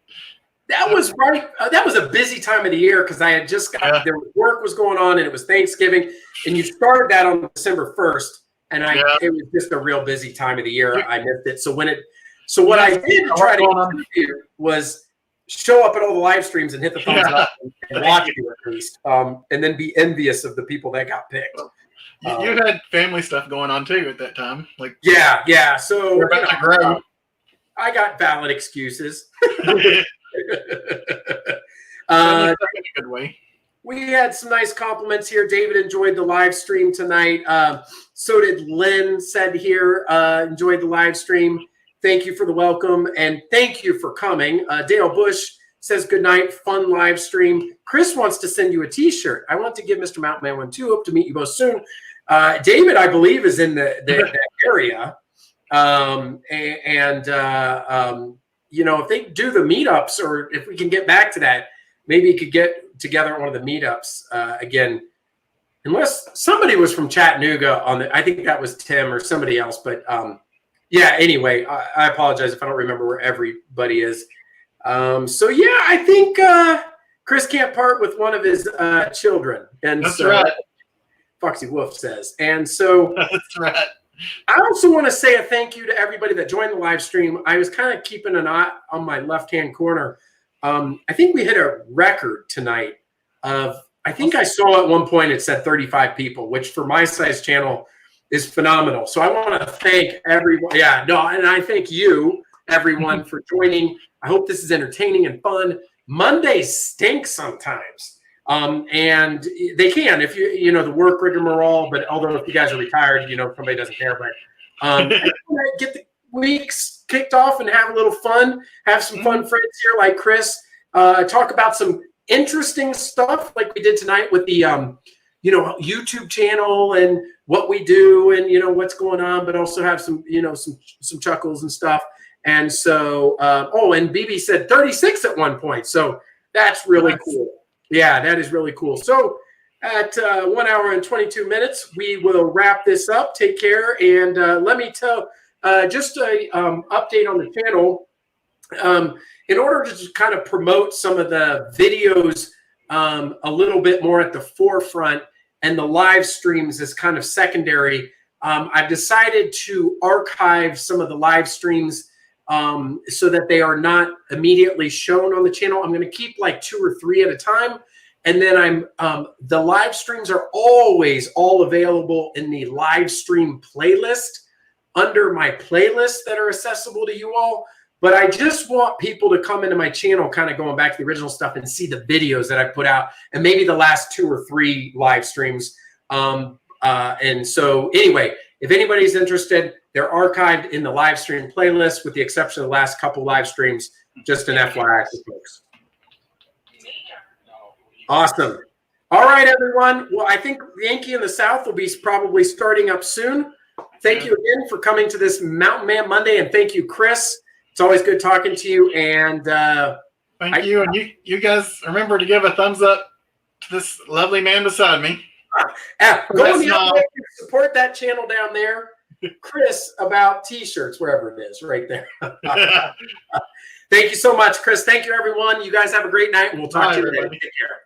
that was right. That was a busy time of the year because I had just got there. Work was going on, and it was Thanksgiving, and you started that on December 1st, and it was just a real busy time of the year. I missed it. So what I did try to do was show up at all the live streams and hit the thumbs up and watch you at least, and then be envious of the people that got picked. You had family stuff going on too at that time, like So we're about to grow. I got valid excuses. In a good way. We had some nice compliments here. David enjoyed the live stream tonight. So did Lynn. Said here enjoyed the live stream. Thank you for the welcome and thank you for coming. Dale Bush says good night. Fun live stream. Chris wants to send you a T-shirt. I want to give Mr. Mountain Man one too. Hope to meet you both soon. David, I believe, is in that area. If they do the meetups, or if we can get back to that, maybe you could get together at one of the meetups again. Unless somebody was from Chattanooga I think that was Tim or somebody else. But anyway, I apologize if I don't remember where everybody is. I think Chris can't part with one of his children. And that's right. Foxy Wolf says. And so that's right. I also want to say a thank you to everybody that joined the live stream. I was kind of keeping an eye on my left-hand corner. I think we hit a record tonight of, I think I saw at one point it said 35 people, which for my size channel is phenomenal. So I want to thank everyone. And I thank you, everyone, for joining. I hope this is entertaining and fun. Mondays stink sometimes. And they can, if the work rigmarole, but although if you guys are retired, somebody doesn't care, but get the weeks kicked off and have a little fun, have some fun friends here like Chris, talk about some interesting stuff like we did tonight with the, YouTube channel and what we do and, what's going on, but also have some, some chuckles and stuff. And so, and BB said 36 at one point. So that's really cool. Yeah, that is really cool. So at 1 hour and 22 minutes, we will wrap this up. Take care. And let me tell just a update on the channel. In order to just kind of promote some of the videos a little bit more at the forefront and the live streams as kind of secondary, I've decided to archive some of the live streams so that they are not immediately shown on the channel. I'm going to keep like 2 or 3 at a time. And then the live streams are always all available in the live stream playlist under my playlists that are accessible to you all. But I just want people to come into my channel, kind of going back to the original stuff and see the videos that I put out and maybe the last 2 or 3 live streams. And so anyway, if anybody's interested, they're archived in the live stream playlist with the exception of the last couple live streams. Just an FYI for folks. Awesome. All right, everyone. Well, I think Yankee in the South will be probably starting up soon. Thank you again for coming to this Mountain Man Monday, and thank you, Chris. It's always good talking to you. And thank you. And you guys remember to give a thumbs up to this lovely man beside me. Go on the other way, support that channel down there. Chris about T-shirts, wherever it is, right there. Thank you so much, Chris. Thank you, everyone. You guys have a great night, and we'll talk to you later. Take care.